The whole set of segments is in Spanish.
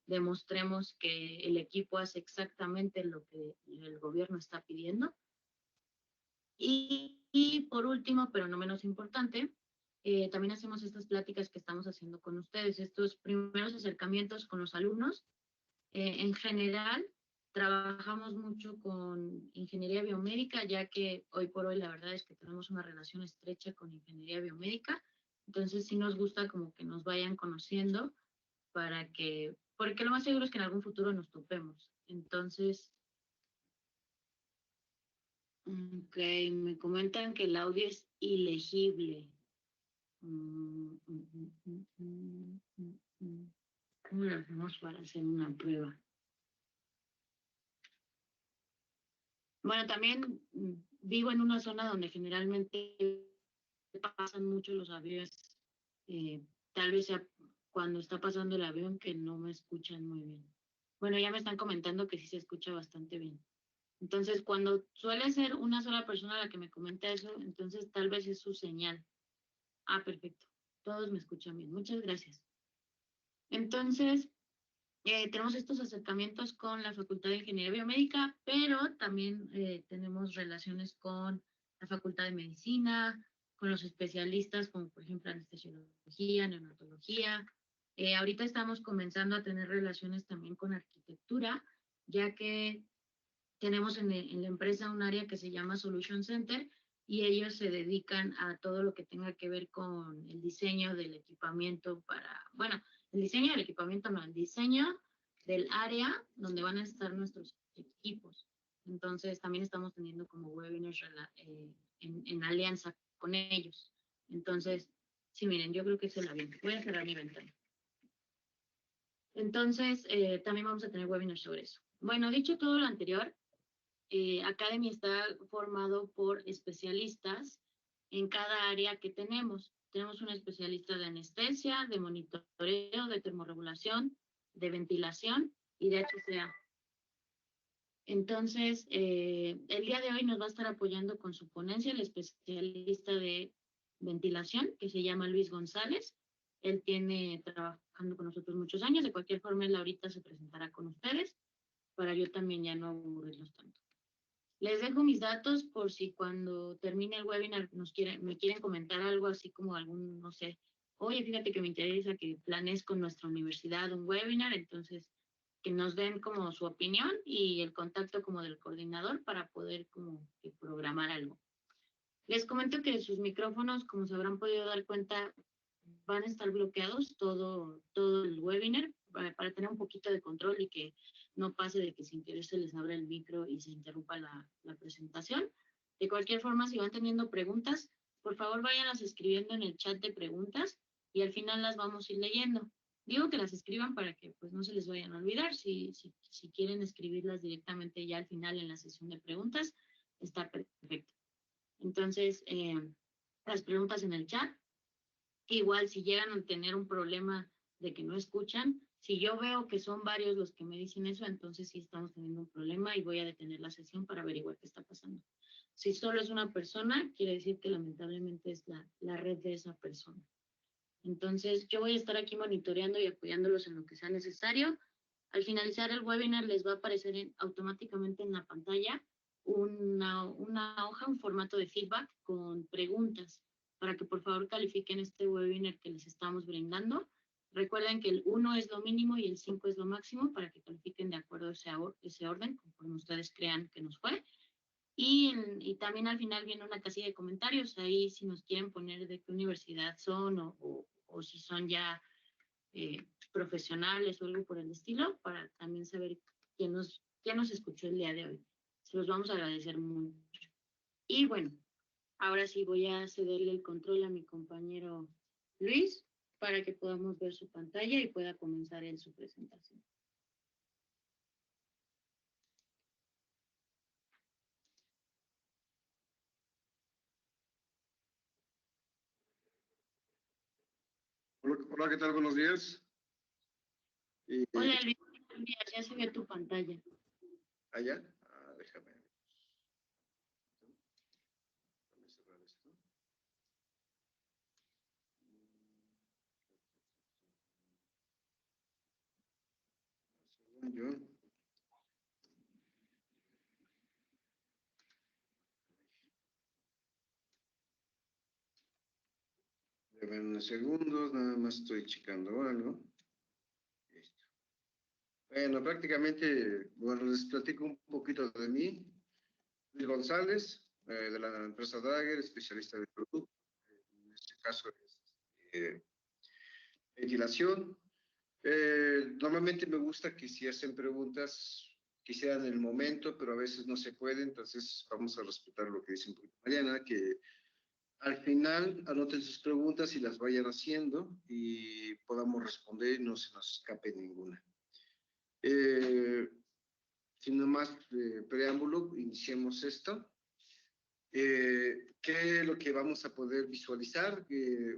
demostremos que el equipo hace exactamente lo que el gobierno está pidiendo. Y por último, pero no menos importante, también hacemos estas pláticas que estamos haciendo con ustedes, estos primeros acercamientos con los alumnos. En general, trabajamos mucho con ingeniería biomédica, ya que hoy por hoy la verdad es que tenemos una relación estrecha con ingeniería biomédica. Entonces sí nos gusta como que nos vayan conociendo porque lo más seguro es que en algún futuro nos topemos. Entonces, ok, me comentan que el audio es ilegible. ¿Cómo lo hacemos para hacer una prueba? Bueno, también vivo en una zona donde generalmente pasan mucho los aviones. eh, Tal vez sea cuando está pasando el avión que no me escuchan muy bien. Bueno, ya me están comentando que sí se escucha bastante bien. Entonces, cuando suele ser una sola persona la que me comenta eso, entonces tal vez es su señal. Ah, perfecto. Todos me escuchan bien. Muchas gracias. Entonces, tenemos estos acercamientos con la Facultad de Ingeniería Biomédica, pero también tenemos relaciones con la Facultad de Medicina, con los especialistas como por ejemplo anestesiología, neonatología. Ahorita estamos comenzando a tener relaciones también con arquitectura, ya que tenemos en la empresa un área que se llama Solution Center y ellos se dedican a todo lo que tenga que ver con el diseño del equipamiento bueno, el diseño del equipamiento no, el diseño del área donde van a estar nuestros equipos. Entonces también estamos teniendo como webinars en alianza con ellos. Entonces, sí, miren, yo creo que es el avión. Voy a cerrar mi ventana. Entonces, también vamos a tener webinars sobre eso. Bueno, dicho todo lo anterior, Academy está formado por especialistas en cada área que tenemos. Tenemos un especialista de anestesia, de monitoreo, de termorregulación, de ventilación y de HCA. Entonces, el día de hoy nos va a estar apoyando con su ponencia el especialista de ventilación, que se llama Luis González. Él tiene trabajando con nosotros muchos años. De cualquier forma, él ahorita se presentará con ustedes para yo también ya no aburrirlos tanto. Les dejo mis datos por si cuando termine el webinar me quieren comentar algo así como algún, no sé, oye, fíjate que me interesa que planees con nuestra universidad un webinar, entonces que nos den como su opinión y el contacto como del coordinador para poder como que programar algo. Les comento que sus micrófonos, como se habrán podido dar cuenta, van a estar bloqueados todo el webinar para tener un poquito de control y que no pase de que sin querer se les abra el micro y se interrumpa la presentación. De cualquier forma, si van teniendo preguntas, por favor váyanlas escribiendo en el chat de preguntas y al final las vamos a ir leyendo. Digo que las escriban para que pues no se les vayan a olvidar. Si quieren escribirlas directamente ya al final en la sesión de preguntas, está perfecto. Entonces, las preguntas en el chat. Igual si llegan a tener un problema de que no escuchan, si yo veo que son varios los que me dicen eso, entonces sí estamos teniendo un problema y voy a detener la sesión para averiguar qué está pasando. Si solo es una persona, quiere decir que lamentablemente es la red de esa persona. Entonces yo voy a estar aquí monitoreando y apoyándolos en lo que sea necesario. Al finalizar el webinar les va a aparecer automáticamente en la pantalla una hoja, un formato de feedback con preguntas para que por favor califiquen este webinar que les estamos brindando. Recuerden que el 1 es lo mínimo y el 5 es lo máximo para que califiquen de acuerdo a ese orden, conforme ustedes crean que nos fue. Y también al final viene una casilla de comentarios, ahí si nos quieren poner de qué universidad son o si son ya profesionales o algo por el estilo, para también saber quién nos escuchó el día de hoy. Se los vamos a agradecer mucho. Y bueno, ahora sí voy a cederle el control a mi compañero Luis para que podamos ver su pantalla y pueda comenzar en su presentación. Hola, ¿qué tal? Buenos días. Hola Luis, ya se ve tu pantalla. ¿Allá? Déjame. Déjame cerrar esto. Yo. Deben unos segundos, nada más estoy checando algo. Listo. Bueno, prácticamente, bueno, les platico un poquito de mí. Luis González, de la empresa Dagger, especialista de producto. En este caso es eh, ventilación. Normalmente me gusta que si hacen preguntas, que sean en el momento, pero a veces no se puede, entonces vamos a respetar lo que dice Mariana, que al final anoten sus preguntas y las vayan haciendo y podamos responder y no se nos escape ninguna. Sin más preámbulo, iniciemos esto. ¿Qué es lo que vamos a poder visualizar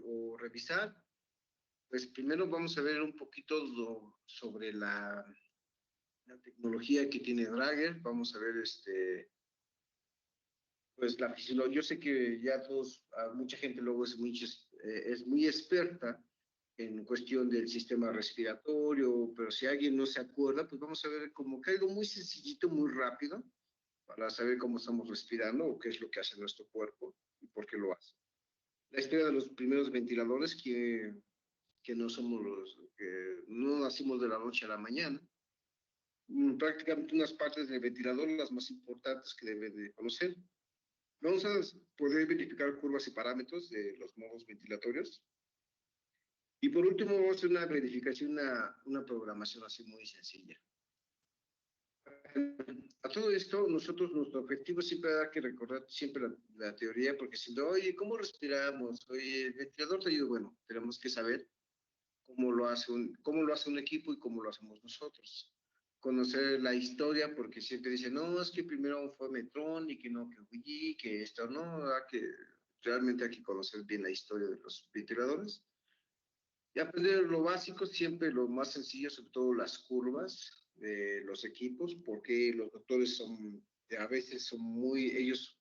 o revisar? Pues primero vamos a ver un poquito sobre la tecnología que tiene Drager. Vamos a ver pues la fisiología. Yo sé que ya todos, mucha gente luego es muy experta en cuestión del sistema respiratorio, pero si alguien no se acuerda, pues vamos a ver como que algo muy sencillito, muy rápido, para saber cómo estamos respirando o qué es lo que hace nuestro cuerpo y por qué lo hace. La historia de los primeros ventiladores que no somos que no nacimos de la noche a la mañana. Prácticamente unas partes del ventilador, las más importantes que deben de conocer. Vamos a poder verificar curvas y parámetros de los modos ventilatorios. Y por último, vamos a hacer una verificación, una programación así muy sencilla. A todo esto, nuestro objetivo siempre da que recordar siempre la teoría, porque si no, oye, ¿cómo respiramos? Oye, el ventilador te ayuda. Bueno, tenemos que saber cómo lo hace un equipo y cómo lo hacemos nosotros. Conocer la historia, porque siempre dicen, no, es que primero fue Metrón y que no, que Wii, que esto, no, realmente hay que conocer bien la historia de los ventiladores. Y aprender lo básico, siempre lo más sencillo, sobre todo las curvas de los equipos, porque los doctores a veces ellos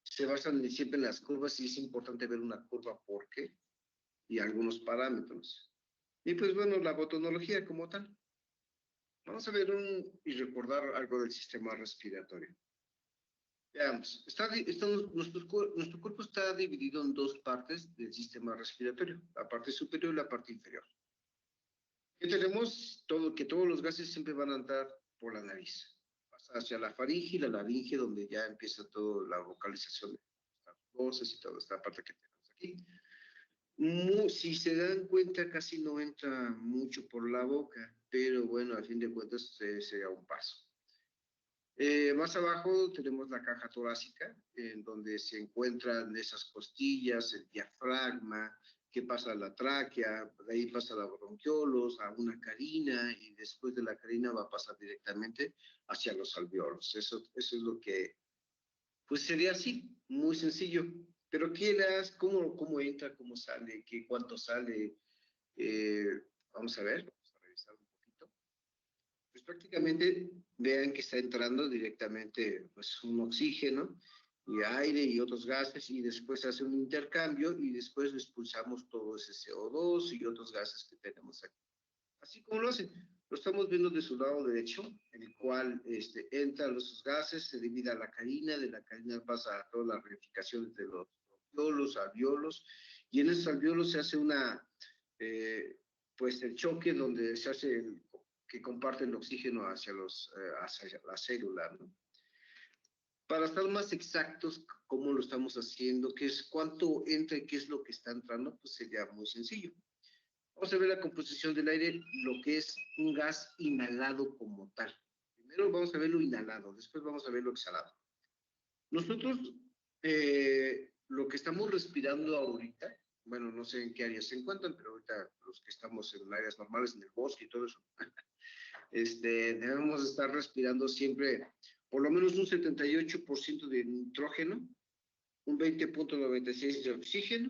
se basan siempre en las curvas y es importante ver una curva por qué y algunos parámetros. Y pues bueno, la botonología como tal. Vamos a ver y recordar algo del sistema respiratorio. Veamos, nuestro cuerpo está dividido en dos partes del sistema respiratorio, la parte superior y la parte inferior. ¿Qué tenemos? Que todos los gases siempre van a entrar por la nariz. Pasa hacia la faringe y la laringe, donde ya empieza toda la vocalización de las voces y toda esta parte que tenemos aquí. Si se dan cuenta, casi no entra mucho por la boca, pero bueno, a fin de cuentas será un paso. Más abajo tenemos la caja torácica, en donde se encuentran esas costillas, el diafragma, que pasa a la tráquea, de ahí pasa a la bronquiolos, a una carina, y después de la carina va a pasar directamente hacia los alveolos. Eso es lo que, pues sería así, muy sencillo. Pero ¿cómo entra, cómo sale, cuánto sale? Vamos a ver, vamos a revisar un poquito. Pues prácticamente vean que está entrando directamente pues, un oxígeno y aire y otros gases y después hace un intercambio y después expulsamos todo ese CO2 y otros gases que tenemos aquí. Así como lo hacen. Lo estamos viendo de su lado derecho, en el cual entran los gases, se divide a la carina, de la carina pasa a todas las ramificaciones de los bronquiolos, alveolos, y en esos alveolos se hace pues el choque donde se hace que comparte el oxígeno hacia la célula, ¿no? Para estar más exactos, ¿cómo lo estamos haciendo? ¿Cuánto entra y qué es lo que está entrando? Pues sería muy sencillo. Vamos a ver la composición del aire, lo que es un gas inhalado como tal. Primero vamos a ver lo inhalado, después vamos a ver lo exhalado. Nosotros, lo que estamos respirando ahorita, bueno, no sé en qué áreas se encuentran, pero ahorita los que estamos en áreas normales, en el bosque y todo eso, debemos estar respirando siempre por lo menos un 78% de nitrógeno, un 20.96 de oxígeno,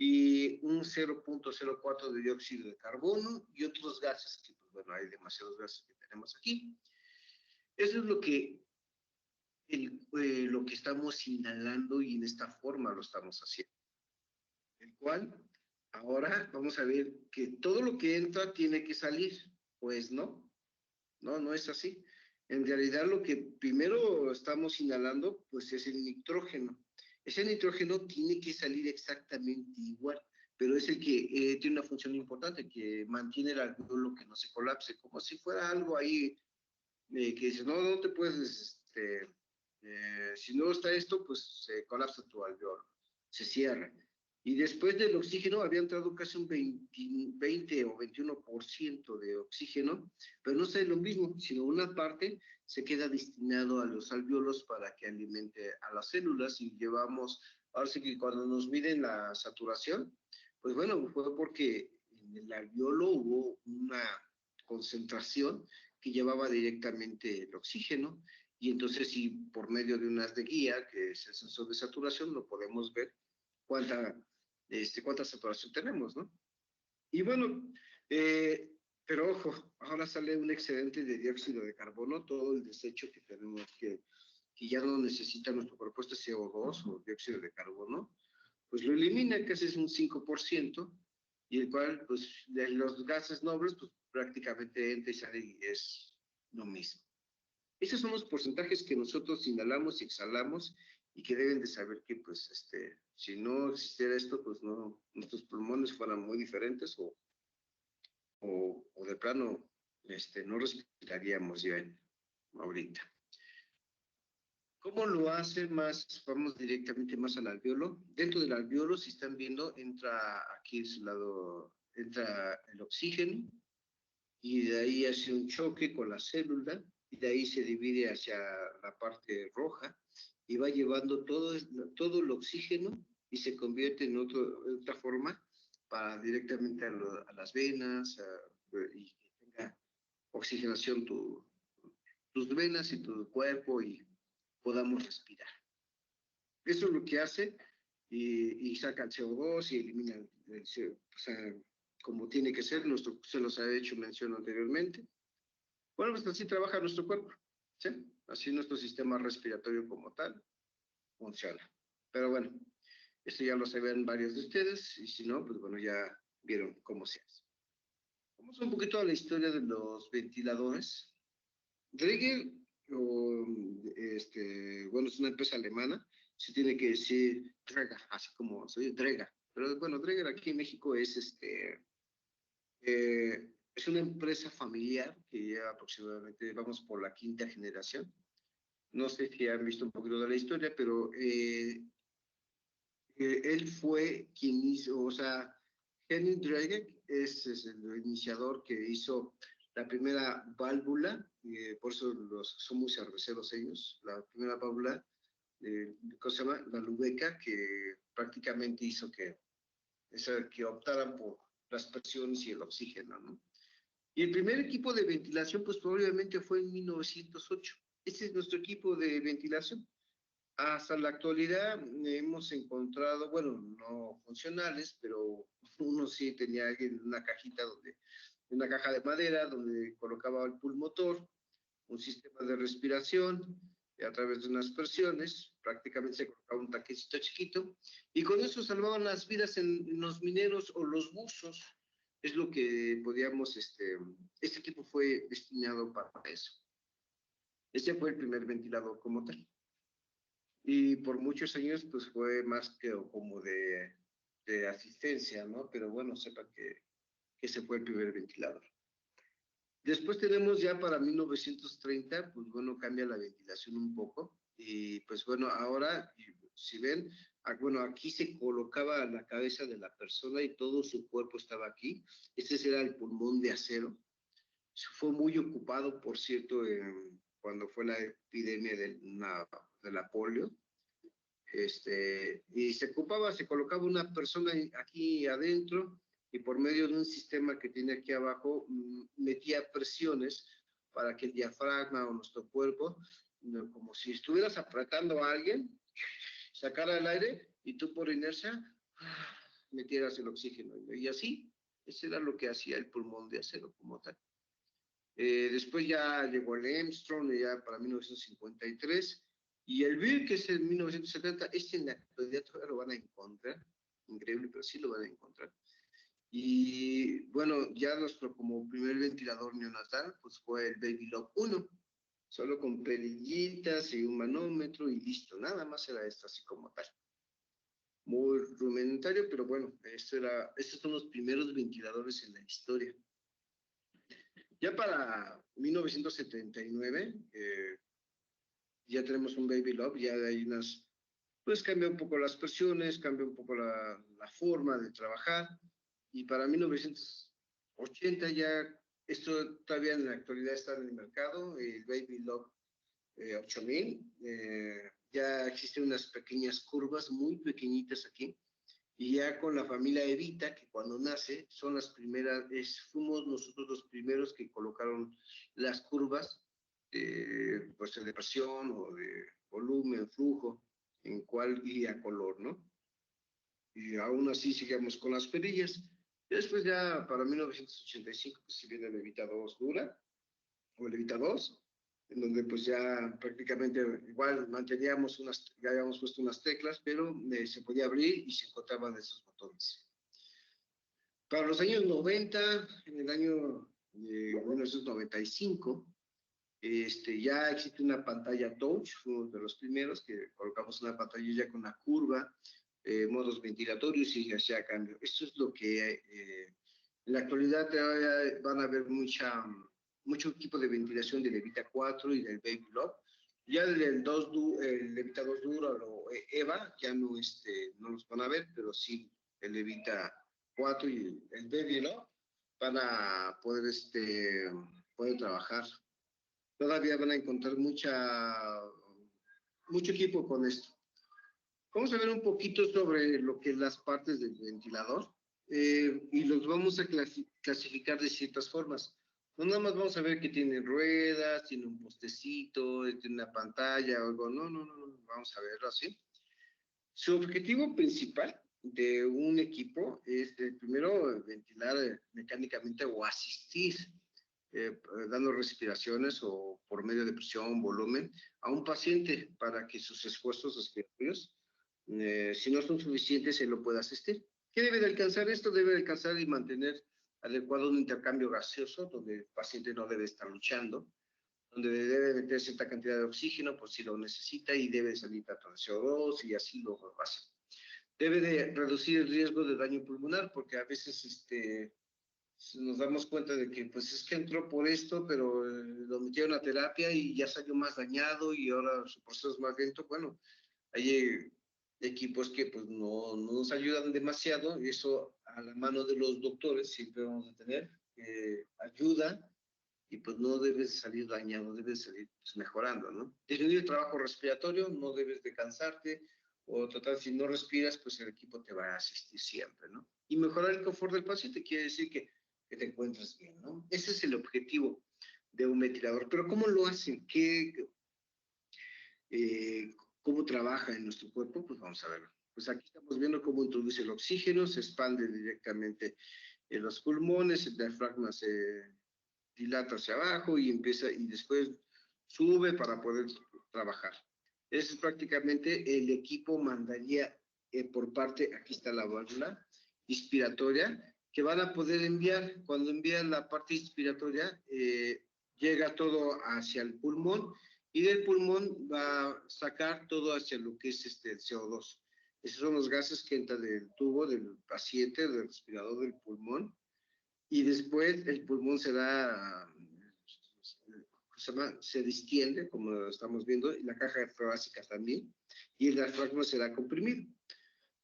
y un 0.04 de dióxido de carbono y otros gases, que pues bueno, hay demasiados gases que tenemos aquí. Eso es lo que estamos inhalando y en esta forma lo estamos haciendo. El cual, ahora vamos a ver que todo lo que entra tiene que salir, pues no. No, no es así. En realidad lo que primero estamos inhalando, pues es el nitrógeno. Ese nitrógeno tiene que salir exactamente igual, pero es el que tiene una función importante, que mantiene el alveolo que no se colapse, como si fuera algo ahí que dice, no, no te puedes, si no está esto, pues se colapsa tu alveolo, se cierra. Y después del oxígeno había entrado casi un 20 o 21% de oxígeno, pero no es lo mismo, sino una parte se queda destinado a los alveolos para que alimente a las células y llevamos, ahora sí que cuando nos miden la saturación, pues bueno, fue porque en el alveolo hubo una concentración que llevaba directamente el oxígeno y entonces si por medio de unas de guía, que es el sensor de saturación, lo podemos ver cuánta, cuánta saturación tenemos, ¿no? Y bueno, pero ojo, ahora sale un excedente de dióxido de carbono, todo el desecho que tenemos que ya no necesita nuestro cuerpo, este CO2 o dióxido de carbono, pues lo elimina, casi es un 5%, y el cual, pues, de los gases nobles, pues prácticamente entra y sale y es lo mismo. Esos son los porcentajes que nosotros inhalamos y exhalamos y que deben de saber que, pues, si no existiera esto, pues no, nuestros pulmones fueran muy diferentes o de plano, no respiraríamos ya ahorita. ¿Cómo lo hace más? Vamos directamente más al alveolo. Dentro del alveolo, si están viendo, entra aquí a su lado, entra el oxígeno y de ahí hace un choque con la célula y de ahí se divide hacia la parte roja y va llevando todo el oxígeno y se convierte en otra forma para directamente a las venas y que tenga oxigenación tus venas y tu cuerpo y podamos respirar. Eso es lo que hace y saca el CO2 y elimina o sea, como tiene que ser, se los ha hecho mención anteriormente. Bueno, pues así trabaja nuestro cuerpo, ¿sí? Así nuestro sistema respiratorio como tal funciona. Pero bueno, esto ya lo saben varios de ustedes y si no, pues bueno, ya vieron cómo se hace. Vamos un poquito a la historia de los ventiladores. Dräger, bueno, es una empresa alemana, se tiene que decir Dräger, así como soy Dräger. Pero bueno, Dräger aquí en México es una empresa familiar que lleva aproximadamente, vamos por la quinta generación. No sé si han visto un poquito de la historia, pero él fue quien hizo, o sea, Henry Dräger es el iniciador que hizo la primera válvula, por eso son muy cerveceros ellos, la primera válvula, ¿cómo se llama? La Lubeca, que prácticamente hizo que optaran por las presiones y el oxígeno, ¿no? Y el primer equipo de ventilación, pues probablemente fue en 1908. Este es nuestro equipo de ventilación. Hasta la actualidad hemos encontrado, bueno, no funcionales, pero uno sí tenía una cajita una caja de madera donde colocaba el pulmotor, un sistema de respiración a través de unas presiones, prácticamente se colocaba un taquecito chiquito, y con eso salvaban las vidas en los mineros o los buzos. Es lo que podíamos, este equipo fue destinado para eso. Este fue el primer ventilador como tal. Y por muchos años, pues fue más que como de asistencia, ¿no? Pero bueno, sepa que ese fue el primer ventilador. Después tenemos ya para 1930, pues bueno, cambia la ventilación un poco. Y pues bueno, ahora, si ven, bueno, aquí se colocaba la cabeza de la persona y todo su cuerpo estaba aquí. Este era el pulmón de acero. Fue muy ocupado, por cierto, cuando fue la epidemia de la polio. Y se colocaba una persona aquí adentro y por medio de un sistema que tiene aquí abajo metía presiones para que el diafragma o nuestro cuerpo, como si estuvieras apretando a alguien, sacara el aire y tú por inercia metieras el oxígeno. Y así, eso era lo que hacía el pulmón de acero como tal. Después ya llegó el Armstrong, ya para 1953, y el Bill, que es en 1970, en la actualidad todavía lo van a encontrar, increíble, pero sí lo van a encontrar. Y bueno, ya nuestro como primer ventilador neonatal, pues fue el Baby Love 1, solo con perillitas y un manómetro y listo, nada más era esto así como tal. Muy rudimentario, pero bueno, estos son los primeros ventiladores en la historia. Ya para 1979, ya tenemos un Baby Love, ya hay unas, pues cambia un poco las presiones, cambia un poco la forma de trabajar, y para 1980 ya, esto todavía en la actualidad está en el mercado, el Baby Love 8000, ya existen unas pequeñas curvas muy pequeñitas aquí, y ya con la familia Evita, que cuando nace son las primeras, fuimos nosotros los primeros que colocaron las curvas, pues de presión o de volumen, flujo, en cual y a color, ¿no? Y aún así seguimos con las perillas. Y después ya para 1985, pues si viene el Evita 2 dura, o el Evita 2, en donde pues ya prácticamente igual manteníamos ya habíamos puesto unas teclas, pero se podía abrir y se encontraban esos botones. Para los años 90, en el año 1995, ya existe una pantalla touch, fuimos de los primeros que colocamos una pantalla ya con una curva, modos ventilatorios y hacía cambio. Esto es lo que en la actualidad van a ver mucho equipo de ventilación del Evita 4 y del Baby Love. Ya el Evita 2 Duro o EVA ya no, no los van a ver, pero sí el Evita 4 y el Baby Love van a poder, poder trabajar. Todavía van a encontrar mucho equipo con esto. Vamos a ver un poquito sobre lo que es las partes del ventilador y los vamos a clasificar de ciertas formas. No nada más vamos a ver que tiene ruedas, tiene un postecito, tiene una pantalla o algo. No, vamos a verlo así. Su objetivo principal de un equipo es, primero, ventilar mecánicamente o asistir, dando respiraciones o por medio de presión, volumen, a un paciente para que sus esfuerzos respiratorios, si no son suficientes, se lo pueda asistir. ¿Qué debe de alcanzar esto? Debe de alcanzar y mantener adecuado un intercambio gaseoso, donde el paciente no debe estar luchando, donde debe meter cierta cantidad de oxígeno por si lo necesita y debe salir tanto de CO2 y así lo hace. Debe de reducir el riesgo de daño pulmonar, porque a veces nos damos cuenta de que pues es que entró por esto, pero lo metieron a terapia y ya salió más dañado y ahora su proceso es más lento. Bueno, hay equipos que pues no nos ayudan demasiado, y eso a la mano de los doctores siempre vamos a tener ayuda, y pues no debes salir dañado, debes salir pues, mejorando, ¿no? Disminuir el trabajo respiratorio, no debes de cansarte, o total, si no respiras, pues el equipo te va a asistir siempre, ¿no? Y mejorar el confort del paciente quiere decir que te encuentres bien, ¿no? Ese es el objetivo de un ventilador. Pero ¿cómo lo hacen? Eh, ¿Cómo trabaja en nuestro cuerpo? Pues vamos a verlo. Pues aquí estamos viendo cómo introduce el oxígeno, se expande directamente en los pulmones, el diafragma se dilata hacia abajo y después sube para poder trabajar. Ese es prácticamente el equipo mandaría por parte, aquí está la válvula inspiratoria, que van a poder enviar. Cuando envían la parte inspiratoria, llega todo hacia el pulmón, y del pulmón va a sacar todo hacia lo que es el CO2. Esos son los gases que entran del tubo del paciente, del respirador del pulmón, y después el pulmón se distiende, como lo estamos viendo, y la caja torácica también, y el diafragma será comprimido.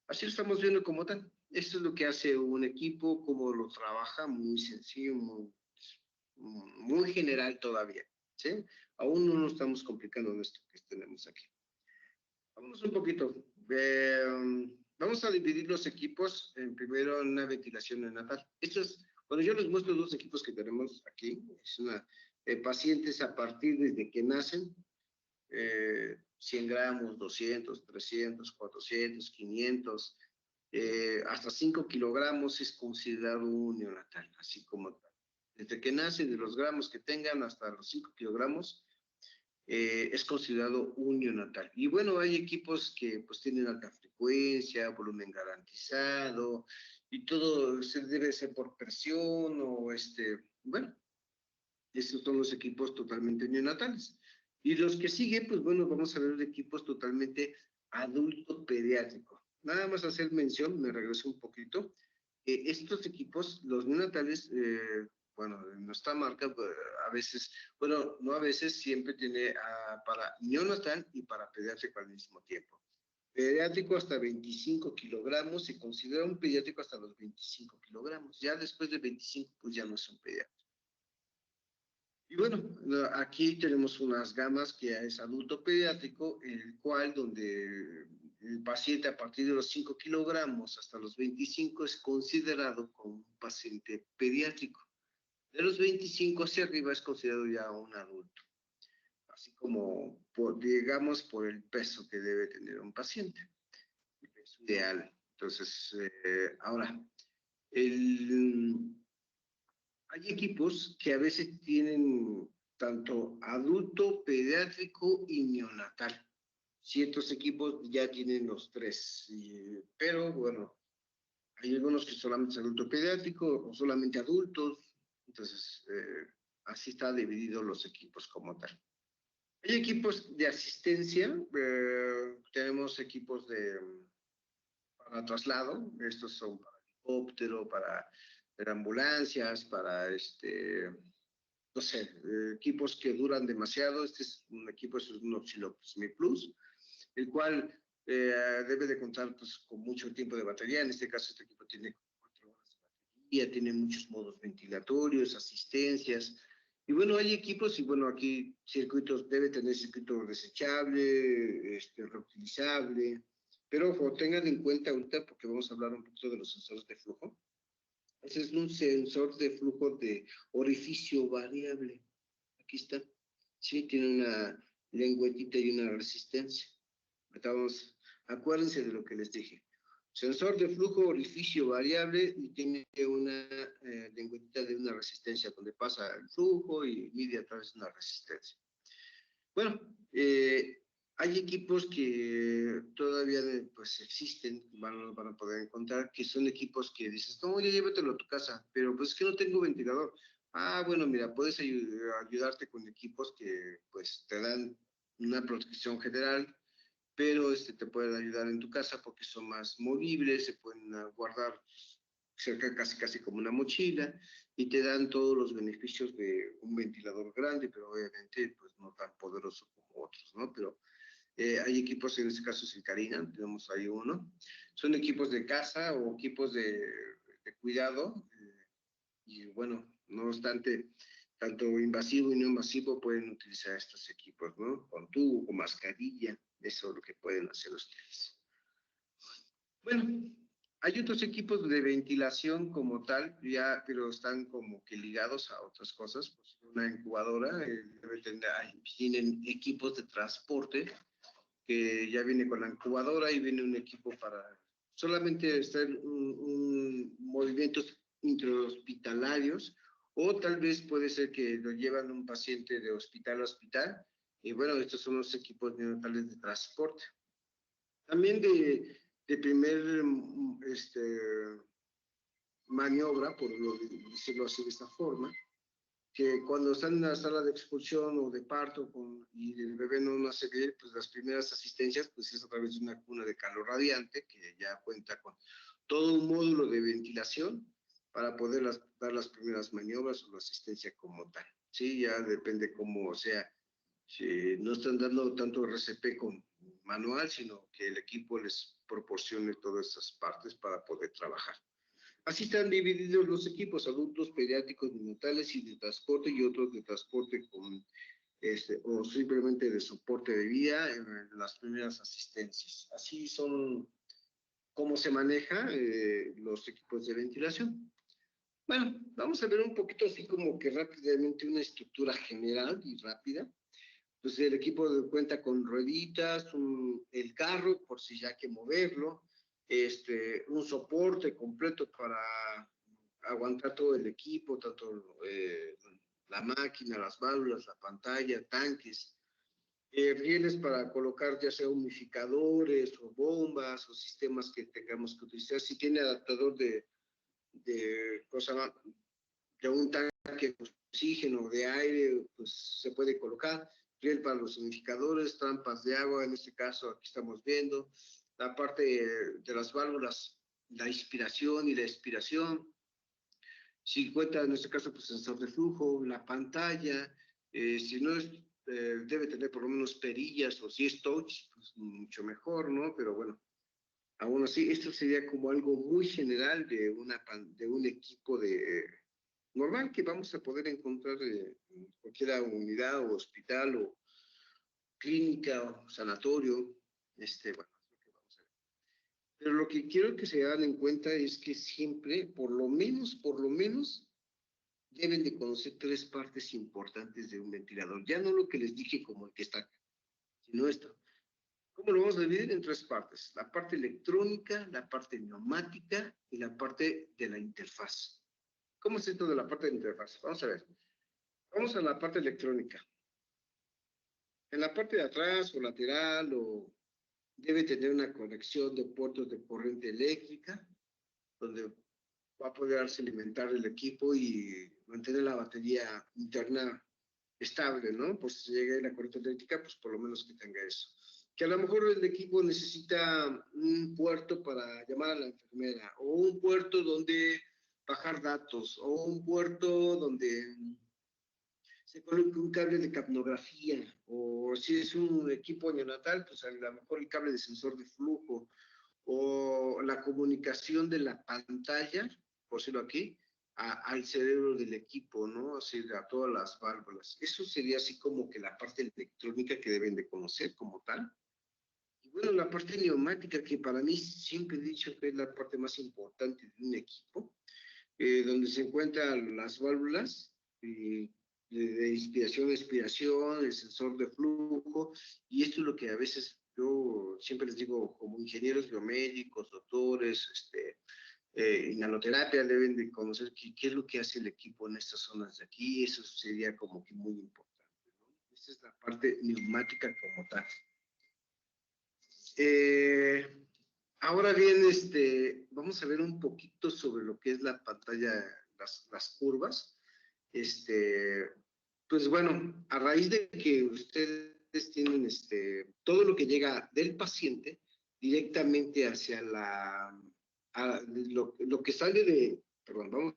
Así lo estamos viendo como tal. Esto es lo que hace un equipo, cómo lo trabaja, muy sencillo, muy general todavía, ¿sí? Aún no nos estamos complicando en esto que tenemos aquí. Vamos un poquito. Vamos a dividir los equipos primero en una ventilación neonatal. Bueno, yo les muestro dos equipos que tenemos aquí. Es pacientes a partir desde que nacen, 100 gramos, 200, 300, 400, 500, hasta 5 kilogramos es considerado un neonatal, así como tal. Desde que nacen, de los gramos que tengan hasta los 5 kilogramos, es considerado un neonatal. Y bueno, hay equipos que pues tienen alta frecuencia, volumen garantizado, y todo se debe ser por presión o bueno, esos son los equipos totalmente neonatales. Y los que siguen, pues bueno, vamos a ver los equipos totalmente adulto pediátrico. Nada más hacer mención, me regreso un poquito, estos equipos, los neonatales, bueno, en nuestra marca a veces, bueno, no a veces, siempre tiene para neonatal y para pediátrico al mismo tiempo. Pediátrico hasta 25 kilogramos, se considera un pediátrico hasta los 25 kilogramos. Ya después de 25, pues ya no es un pediátrico. Y bueno, aquí tenemos unas gamas que es adulto pediátrico, el cual donde el paciente a partir de los 5 kilogramos hasta los 25 es considerado como un paciente pediátrico. De los 25 hacia arriba es considerado ya un adulto, así como, digamos, por el peso que debe tener un paciente, el peso ideal. Entonces, ahora, el, hay equipos que a veces tienen tanto adulto, pediátrico y neonatal. Ciertos equipos ya tienen los tres, pero bueno, hay algunos que solamente es adulto pediátrico o solamente adultos, entonces así está dividido los equipos como tal. Hay equipos de asistencia, tenemos equipos para traslado, estos son para helicóptero, para ambulancias, para no sé, equipos que duran demasiado. Este es un equipo, es un Oxylopsmi Plus, el cual debe de contar pues, con mucho tiempo de batería. En este caso, este equipo tiene 4 horas de batería, tiene muchos modos ventilatorios, asistencias. Y bueno, hay equipos, y bueno, aquí circuitos, debe tener circuito desechable, reutilizable. Pero ojo, tengan en cuenta ahorita, porque vamos a hablar un poquito de los sensores de flujo. Ese es un sensor de flujo de orificio variable. Aquí está. Sí, tiene una lengüetita y una resistencia. Vamos, acuérdense de lo que les dije. Sensor de flujo orificio variable y tiene una lengüetita de una resistencia donde pasa el flujo y mide a través de una resistencia. Bueno, hay equipos que todavía pues existen, van a poder encontrar, que son equipos que dices, no, ya llévatelo a tu casa, pero pues es que no tengo ventilador. Ah, bueno, mira, puedes ayudarte con equipos que pues te dan una protección general, pero te pueden ayudar en tu casa porque son más movibles, se pueden guardar cerca casi como una mochila y te dan todos los beneficios de un ventilador grande, pero obviamente pues no tan poderoso como otros, ¿no? Pero hay equipos, en este caso es el Carina, tenemos ahí uno. Son equipos de casa o equipos de cuidado y bueno, no obstante, tanto invasivo y no invasivo pueden utilizar estos equipos, ¿no? Con tubo, con mascarilla, eso es lo que pueden hacer ustedes. Bueno, hay otros equipos de ventilación como tal, ya, pero están como que ligados a otras cosas. Pues una incubadora, tienen equipos de transporte que ya viene con la incubadora y viene un equipo para solamente estar movimientos intrahospitalarios o tal vez puede ser que lo llevan un paciente de hospital a hospital y bueno, estos son los equipos neonatales de transporte. También de primer maniobra, por decirlo así de esta forma, que cuando están en la sala de expulsión o de parto y el bebé no nace bien, pues las primeras asistencias pues es a través de una cuna de calor radiante que ya cuenta con todo un módulo de ventilación para poder dar las primeras maniobras o la asistencia como tal. Sí, ya depende cómo sea. Si no están dando tanto RCP con manual, sino que el equipo les proporcione todas esas partes para poder trabajar. Así están divididos los equipos, adultos, pediátricos, neonatales y de transporte y otros de transporte con, o simplemente de soporte de vida en las primeras asistencias. Así son cómo se maneja los equipos de ventilación. Bueno, vamos a ver un poquito así como que rápidamente una estructura general y rápida. Pues el equipo cuenta con rueditas, el carro por si ya hay que moverlo, un soporte completo para aguantar todo el equipo, tanto la máquina, las válvulas, la pantalla, tanques, rieles para colocar ya sea humidificadores o bombas o sistemas que tengamos que utilizar. Si tiene adaptador de cosa más, de un tanque de oxígeno, de aire, pues se puede colocar, riel para los unificadores, trampas de agua, en este caso aquí estamos viendo, la parte de las válvulas, la inspiración y la expiración, si cuenta en este caso, pues sensor de flujo, la pantalla, si no es, debe tener por lo menos perillas, o si es touch, pues mucho mejor, ¿no? Pero bueno, aún así, esto sería como algo muy general de un equipo normal que vamos a poder encontrar en cualquier unidad o hospital o clínica o sanatorio. Bueno, es lo que vamos a ver. Pero lo que quiero que se hagan en cuenta es que siempre, por lo menos, deben de conocer tres partes importantes de un ventilador. Ya no lo que les dije como el que está acá, sino esto. ¿Cómo lo vamos a dividir? En tres partes. La parte electrónica, la parte neumática y la parte de la interfaz. ¿Cómo es esto de la parte de interfaz? Vamos a ver. Vamos a la parte electrónica. En la parte de atrás o lateral debe tener una conexión de puertos de corriente eléctrica, donde va a poderse alimentar el equipo y mantener la batería interna estable, ¿no? Pues si llega la corriente eléctrica, pues por lo menos que tenga eso. Que a lo mejor el equipo necesita un puerto para llamar a la enfermera, o un puerto donde bajar datos, o un puerto donde se coloque un cable de capnografía, o si es un equipo neonatal, pues a lo mejor el cable de sensor de flujo, o la comunicación de la pantalla, por decirlo aquí, al cerebro del equipo, ¿no? Así, a todas las válvulas. Eso sería así como que la parte electrónica que deben de conocer como tal. Y bueno, la parte neumática, que para mí siempre he dicho que es la parte más importante de un equipo, donde se encuentran las válvulas de inspiración, expiración, el sensor de flujo, y esto es lo que a veces yo siempre les digo como ingenieros biomédicos, doctores, nanoterapia, deben de conocer qué es lo que hace el equipo en estas zonas de aquí, eso sería como que muy importante, ¿no? Esta es la parte neumática como tal. Eh, Ahora bien, vamos a ver un poquito sobre lo que es la pantalla, las curvas. Pues bueno, a raíz de que ustedes tienen todo lo que llega del paciente directamente hacia lo que sale perdón, vamos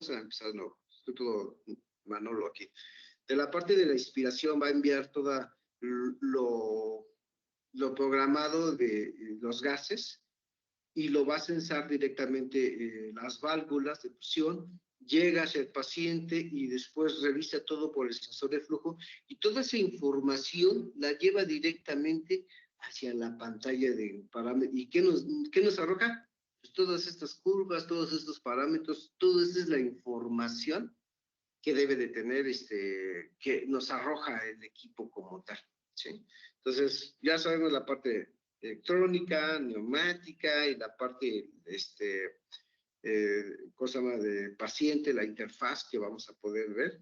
a empezar, no, estoy todo Manolo aquí. De la parte de la inspiración va a enviar toda lo programado de los gases y lo va a censar directamente las válvulas de presión, llega hacia el paciente y después revisa todo por el sensor de flujo y toda esa información la lleva directamente hacia la pantalla de parámetros. ¿Y qué nos arroja? Pues todas estas curvas, todos estos parámetros, toda esa es la información que debe de tener, que nos arroja el equipo como tal, ¿sí? Entonces, ya sabemos la parte electrónica, neumática y la parte, cosa más de paciente, la interfaz que vamos a poder ver.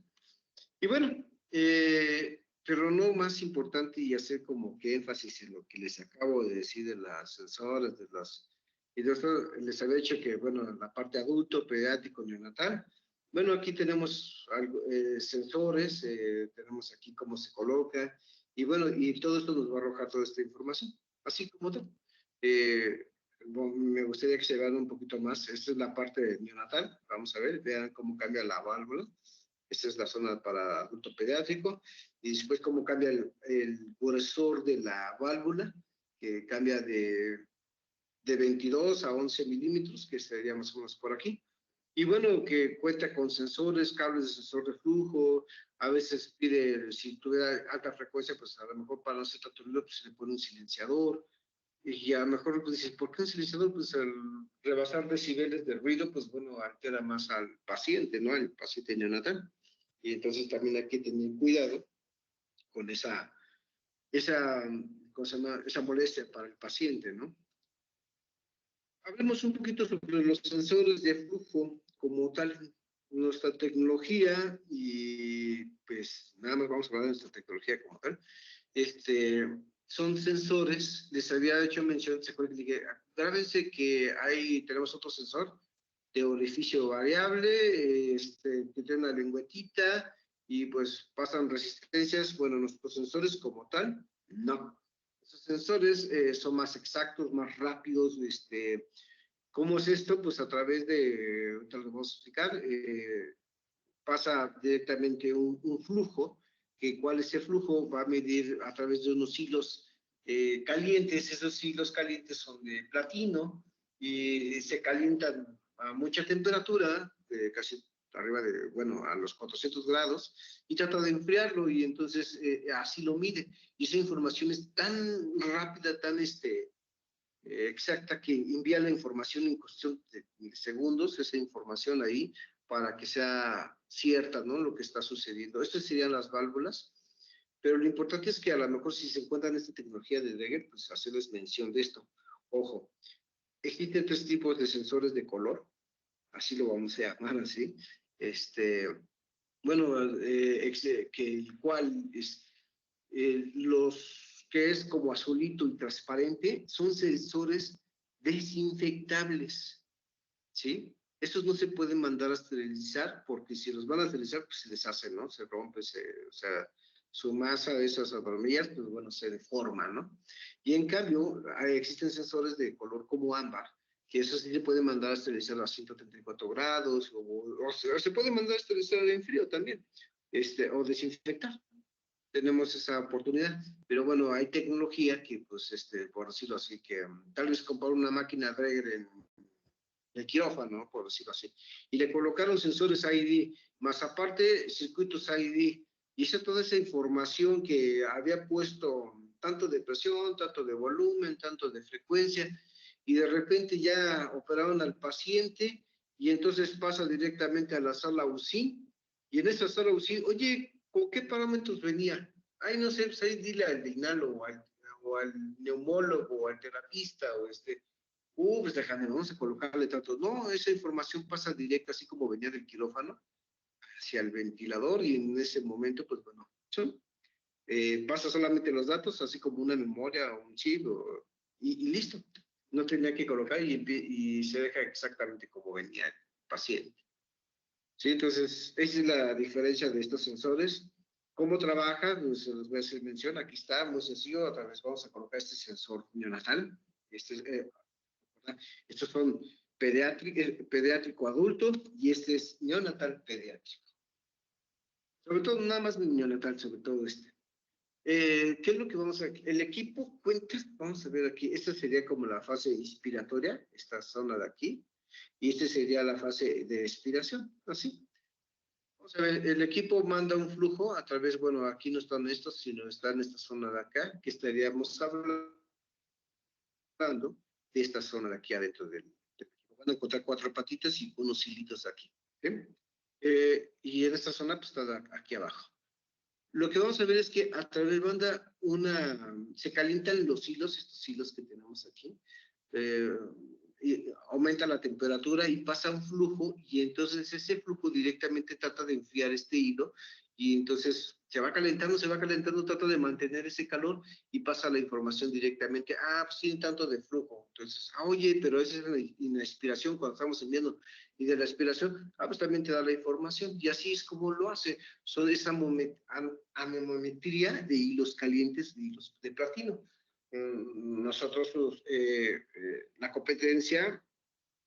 Y bueno, pero no más importante y hacer como que énfasis en lo que les acabo de decir de las sensoras, y de esto les había dicho que, bueno, la parte adulto, pediátrico, neonatal. Bueno, aquí tenemos sensores, tenemos aquí cómo se coloca, y bueno, y todo esto nos va a arrojar toda esta información, así como tal. Me gustaría que se vean un poquito más. Esta es la parte neonatal, vamos a ver, vean cómo cambia la válvula. Esta es la zona para adulto pediátrico. Y después cómo cambia el grosor de la válvula, que cambia de 22 a 11 milímetros, que sería más o menos por aquí. Y bueno, que cuenta con sensores, cables de sensor de flujo, a veces pide, si tuviera alta frecuencia, pues a lo mejor para no hacer tanto ruido, pues se le pone un silenciador. Y a lo mejor pues dices, ¿por qué un silenciador? Pues al rebasar decibeles de ruido, pues bueno, altera más al paciente, ¿no? Al paciente neonatal. Y entonces también hay que tener cuidado con esa, esa molestia para el paciente, ¿no? Hablemos un poquito sobre los sensores de flujo como tal, nuestra tecnología, y pues nada más vamos a hablar de nuestra tecnología como tal. Son sensores, les había hecho mención, se acuerdan que dije, grábense que tenemos otro sensor, de orificio variable, que tiene una lengüetita y pues pasan resistencias. Bueno, nuestros sensores como tal, no. Esos sensores son más exactos, más rápidos. ¿Cómo es esto? Pues a través de, ahorita lo vamos a explicar, pasa directamente un flujo, que cuál ese flujo va a medir a través de unos hilos calientes. Esos hilos calientes son de platino y se calientan a mucha temperatura, casi arriba de, bueno, a los 400 grados, y trata de enfriarlo y entonces así lo mide. Y esa información es tan rápida, tan exacta, que envía la información en cuestión de segundos, esa información ahí, para que sea cierta, ¿no? Lo que está sucediendo. Estas serían las válvulas, pero lo importante es que a lo mejor si se encuentran esta tecnología de Dräger, pues hacerles mención de esto. Ojo, existen 3 tipos de sensores de color, así lo vamos a llamar así. Bueno, que igual es, los que es como azulito y transparente son sensores desinfectables, ¿sí? Estos no se pueden mandar a esterilizar porque si los van a esterilizar, pues se deshacen, ¿no? Se rompe, o sea, su masa de esas abromillas, pues bueno, se deforma, ¿no? Y en cambio, existen sensores de color como ámbar, que eso sí se puede mandar a esterilizar a 134 grados, o se puede mandar a esterilizar en frío también, o desinfectar. Tenemos esa oportunidad, pero bueno, hay tecnología que, pues, por decirlo así, que tal vez comprar una máquina Dräger en el quirófano, por decirlo así, y le colocaron sensores ID, más aparte circuitos ID, y toda esa información que había puesto tanto de presión, tanto de volumen, tanto de frecuencia, y de repente ya operaron al paciente, y entonces pasa directamente a la sala UCI, y en esa sala UCI, oye, ¿con qué parámetros venía? Ay, no sé, pues ahí dile al dignalo, o al neumólogo, o al terapista, pues déjame, vamos a colocarle tanto. No, esa información pasa directa, así como venía del quirófano, hacia el ventilador y en ese momento, pues bueno, pasa solamente los datos, así como una memoria o un chip y listo. No tenía que colocar y se deja exactamente como venía el paciente. Sí, entonces, esa es la diferencia de estos sensores. ¿Cómo trabaja? Pues se los voy a hacer mención. Aquí está, muy sencillo. Otra vez vamos a colocar este sensor neonatal. Estos son pediátrico adulto y este es neonatal pediátrico. Sobre todo, nada más neonatal, sobre todo este. ¿Qué es lo que vamos a ver? El equipo cuenta, vamos a ver aquí, esta sería como la fase inspiratoria, esta zona de aquí, y esta sería la fase de expiración, así. Vamos a ver, el equipo manda un flujo a través, bueno, aquí no están estos, sino está en esta zona de acá, que estaríamos hablando de esta zona de aquí adentro del equipo. Van a encontrar 4 patitas y unos hilitos aquí. ¿Sí? Y en esta zona, pues está aquí abajo. Lo que vamos a ver es que a través manda se calientan los hilos, estos hilos que tenemos aquí, y aumenta la temperatura y pasa un flujo y entonces ese flujo directamente trata de enfriar este hilo y entonces se va calentando, trata de mantener ese calor y pasa la información directamente, pues tiene tanto de flujo, entonces, oye, pero esa es la inspiración cuando estamos enviando, y de la expiración, pues también te da la información, y así es como lo hace, son esa anemometría de hilos calientes, de hilos de platino. Nosotros, la competencia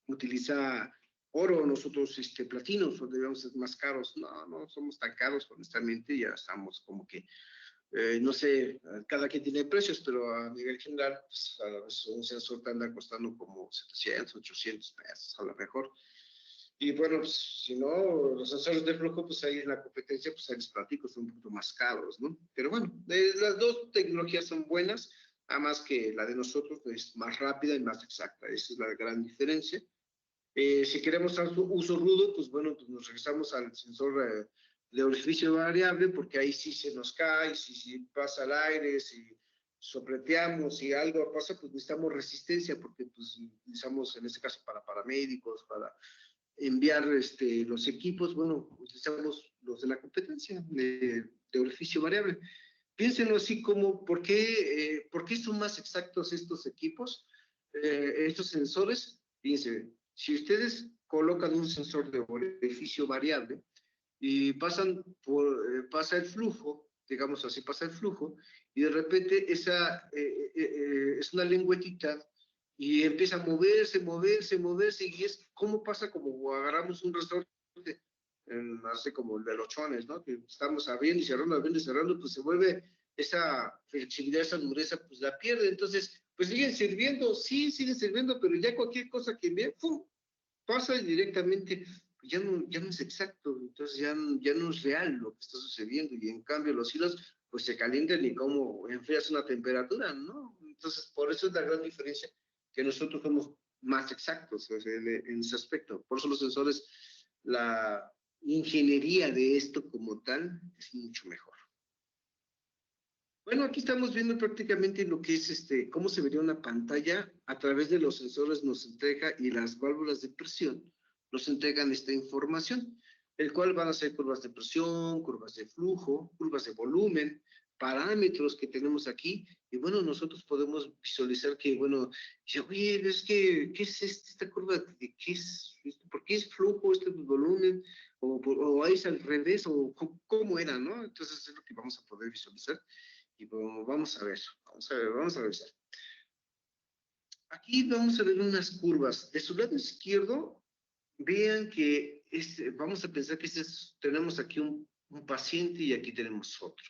utiliza oro, nosotros platinos, debemos ser más caros. No, no somos tan caros, honestamente, ya estamos como que, no sé, cada quien tiene precios, pero a nivel general, pues, a veces un sensor te anda costando como 700, 800 pesos a lo mejor. Y bueno, pues, si no, los sensores de flujo, pues ahí en la competencia, pues ahí les platico, son un poquito más caros, ¿no? Pero bueno, las dos tecnologías son buenas, nada más que la de nosotros es más rápida y más exacta, esa es la gran diferencia. Si queremos uso rudo, pues bueno, pues nos regresamos al sensor de orificio variable, porque ahí sí se nos cae, si pasa el aire, si sopleteamos, si algo pasa, pues necesitamos resistencia, porque pues utilizamos en este caso para paramédicos, para enviar los equipos, bueno, utilizamos los de la competencia de orificio variable. Piénsenlo así como, ¿por qué son más exactos estos equipos, estos sensores? Fíjense, si ustedes colocan un sensor de orificio variable y pasa el flujo, digamos así, pasa el flujo, y de repente es una lengüetita y empieza a moverse, y es como pasa como agarramos un restaurante, hace como el de los chones, ¿no? Que estamos abriendo y cerrando, pues se vuelve esa flexibilidad, esa dureza, pues la pierde. Entonces, pues siguen sirviendo, pero ya cualquier cosa que ve, ¡pum!, pasa directamente, ya no es exacto, entonces ya no es real lo que está sucediendo, y en cambio los hilos pues se calientan y como enfrías una temperatura, ¿no? Entonces, por eso es la gran diferencia, que nosotros somos más exactos, o sea, en ese aspecto. Por eso los sensores, la ingeniería de esto como tal es mucho mejor. Bueno, aquí estamos viendo prácticamente lo que es cómo se vería una pantalla a través de los sensores nos entrega, y las válvulas de presión nos entregan esta información, el cual van a ser curvas de presión, curvas de flujo, curvas de volumen, parámetros que tenemos aquí, y bueno, nosotros podemos visualizar que, bueno, oye, es que, ¿qué es esta curva? ¿Qué es? ¿Por qué es flujo? ¿Este es volumen? ¿O es al revés? ¿O cómo era, no? Entonces es lo que vamos a poder visualizar. Y bueno, vamos a revisar. Aquí vamos a ver unas curvas. De su lado izquierdo, vean que vamos a pensar que tenemos aquí un paciente y aquí tenemos otro.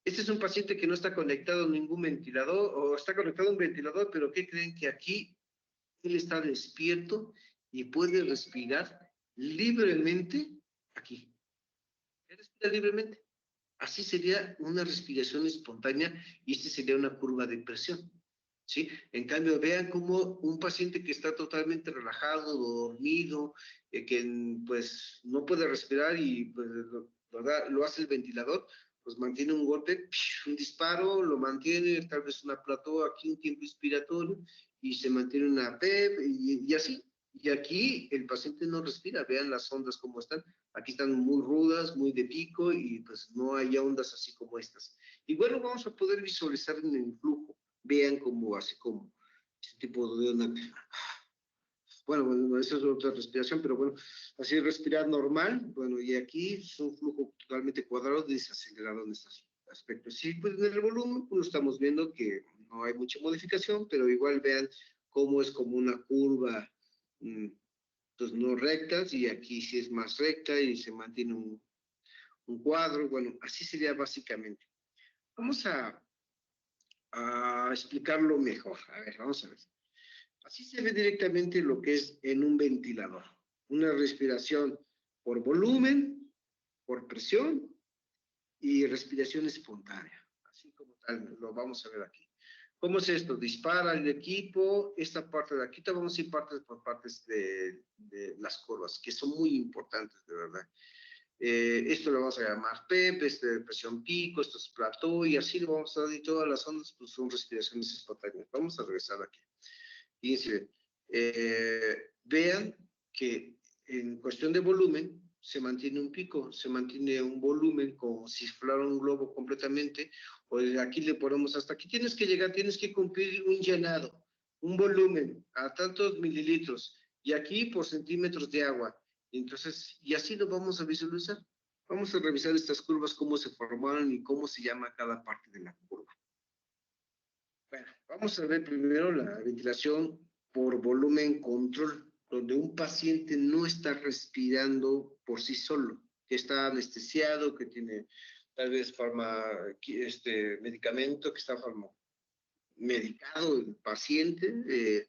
Este es un paciente que no está conectado a ningún ventilador, o está conectado a un ventilador, pero ¿qué creen? Que aquí él está despierto y puede respirar libremente aquí. Él respira libremente. Así sería una respiración espontánea, y sería una curva de presión, ¿sí? En cambio, vean cómo un paciente que está totalmente relajado, dormido, que pues no puede respirar y pues lo hace el ventilador, pues mantiene un golpe, un disparo, lo mantiene, tal vez una plató, aquí un tiempo inspiratorio, y se mantiene una PEP, y así. Y aquí el paciente no respira, vean las ondas como están. Aquí están muy rudas, muy de pico, y pues no hay ondas así como estas. Y bueno, vamos a poder visualizar en el flujo. Vean como así como este tipo de una... Bueno, esa es otra respiración, pero bueno, así respirar normal. Bueno, y aquí es un flujo totalmente cuadrado, desacelerado en estos aspectos. Sí, pues en el volumen pues, estamos viendo que no hay mucha modificación, pero igual vean cómo es como una curva, pues no rectas, y aquí sí es más recta y se mantiene un cuadro. Bueno, así sería básicamente. Vamos a explicarlo mejor. A ver, vamos a ver. Así se ve directamente lo que es en un ventilador. Una respiración por volumen, por presión y respiración espontánea. Así como tal, lo vamos a ver aquí. ¿Cómo es esto? Dispara el equipo, esta parte de aquí, vamos a ir partes por partes de las curvas, que son muy importantes, de verdad. Esto lo vamos a llamar PEP, presión pico, esto es plató, y así lo vamos a dar, y todas las ondas pues, son respiraciones espontáneas. Vamos a regresar aquí. Fíjense, vean que en cuestión de volumen se mantiene un pico, se mantiene un volumen como si fuera un globo completamente, o aquí le ponemos hasta aquí tienes que llegar, tienes que cumplir un llenado, un volumen a tantos mililitros, y aquí por centímetros de agua. Entonces, y así lo vamos a visualizar. Vamos a revisar estas curvas, cómo se formaron y cómo se llama cada parte de la curva. Bueno, vamos a ver primero la ventilación por volumen control, donde un paciente no está respirando por sí solo, que está anestesiado, que tiene tal vez medicamento, que está medicado el paciente.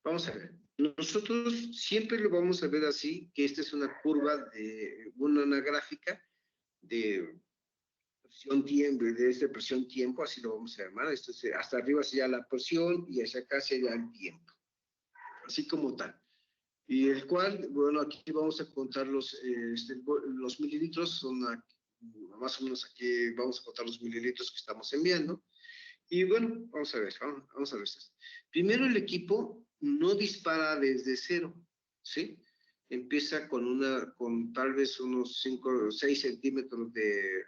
Vamos a ver, nosotros siempre lo vamos a ver así, que esta es una curva, una gráfica de presión-tiempo, de esta presión-tiempo, así lo vamos a llamar. Esto es, hasta arriba sería la presión y hacia acá sería el tiempo, así como tal. Y el cual, bueno, aquí vamos a contar los mililitros, son aquí, más o menos aquí vamos a contar los mililitros que estamos enviando. Y bueno, vamos a ver. Primero el equipo no dispara desde cero, ¿sí? Empieza con tal vez unos 5 o 6 centímetros de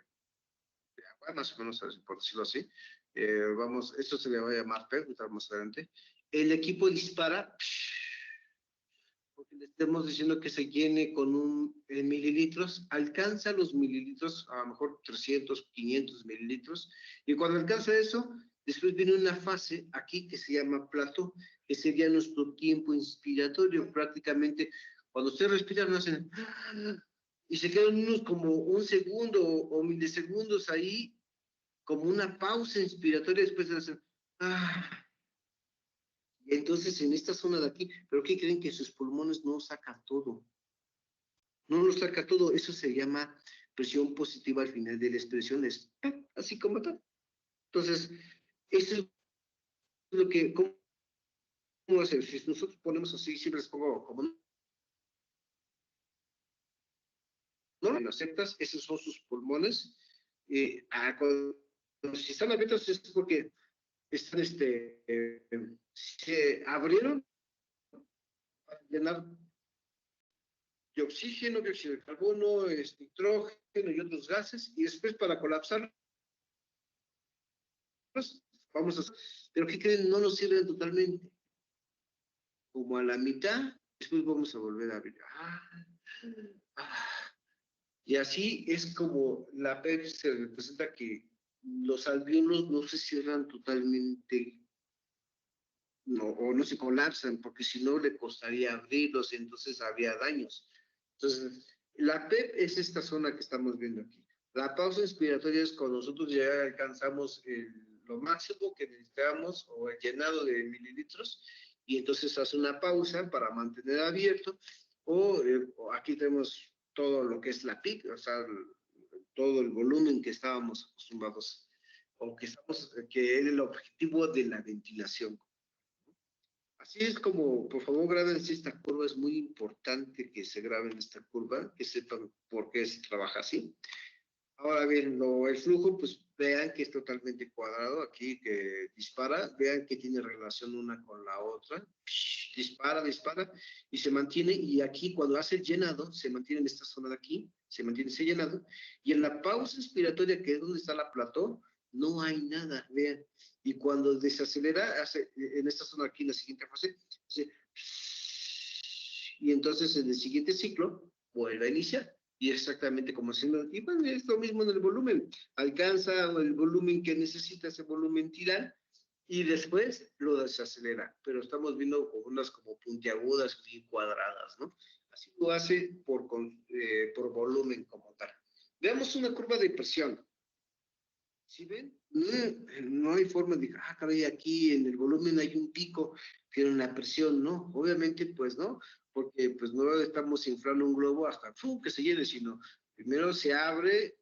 agua, más o menos, por decirlo así. Esto se le va a llamar PEP, más adelante. El equipo dispara porque le estamos diciendo que se llene con mililitros, alcanza los mililitros, a lo mejor 300, 500 mililitros, y cuando alcanza eso, después viene una fase aquí que se llama plató, que sería nuestro tiempo inspiratorio, prácticamente, cuando usted respira, no hacen, y se quedan unos como un segundo o milisegundos ahí, como una pausa inspiratoria, después de hacer, y entonces en esta zona de aquí, ¿pero qué creen? Que sus pulmones no sacan todo, no lo saca todo, eso se llama presión positiva al final de la expresión, es así como tal. Entonces, eso es lo que, ¿cómo hacer? Si nosotros ponemos así, siempre les pongo como, ¿no? Las aceptas, esos son sus pulmones, cuando, si están abiertos es porque están, se abrieron para llenar de oxígeno, dióxido de carbono, nitrógeno y otros gases, y después para colapsar, vamos a... Pero ¿qué creen? No nos sirven totalmente. Como a la mitad, después vamos a volver a abrir. Y así es como la PEP se representa que los alveolos no se cierran totalmente, no, o no se colapsan, porque si no le costaría abrirlos, entonces habría daños. Entonces, la PEP es esta zona que estamos viendo aquí. La pausa inspiratoria es cuando nosotros ya alcanzamos lo máximo que necesitamos o el llenado de mililitros y entonces hace una pausa para mantener abierto o aquí tenemos todo lo que es la PIC, o sea, todo el volumen que estábamos acostumbrados o que era el objetivo de la ventilación. Así es como, por favor, grábense esta curva, es muy importante que se graben esta curva, que sepan por qué se trabaja así. Ahora bien, el flujo, pues vean que es totalmente cuadrado, aquí que dispara, vean que tiene relación una con la otra, dispara, dispara, y se mantiene, y aquí cuando hace el llenado, se mantiene en esta zona de aquí, se mantiene ese llenado, y en la pausa inspiratoria, que es donde está la plató, no hay nada, vean, y cuando desacelera, hace, en esta zona aquí, en la siguiente fase, hace, y entonces en el siguiente ciclo, vuelve a iniciar. Y exactamente como haciendo, y bueno, es lo mismo en el volumen, alcanza el volumen que necesita ese volumen tirar y después lo desacelera, pero estamos viendo unas como puntiagudas y cuadradas, ¿no? Así lo hace por volumen como tal. Veamos una curva de presión. ¿Sí ven? No hay forma de, caray, aquí en el volumen hay un pico, pero en la presión no. Obviamente, pues no, porque pues no estamos inflando un globo hasta que se llene, sino primero se abre,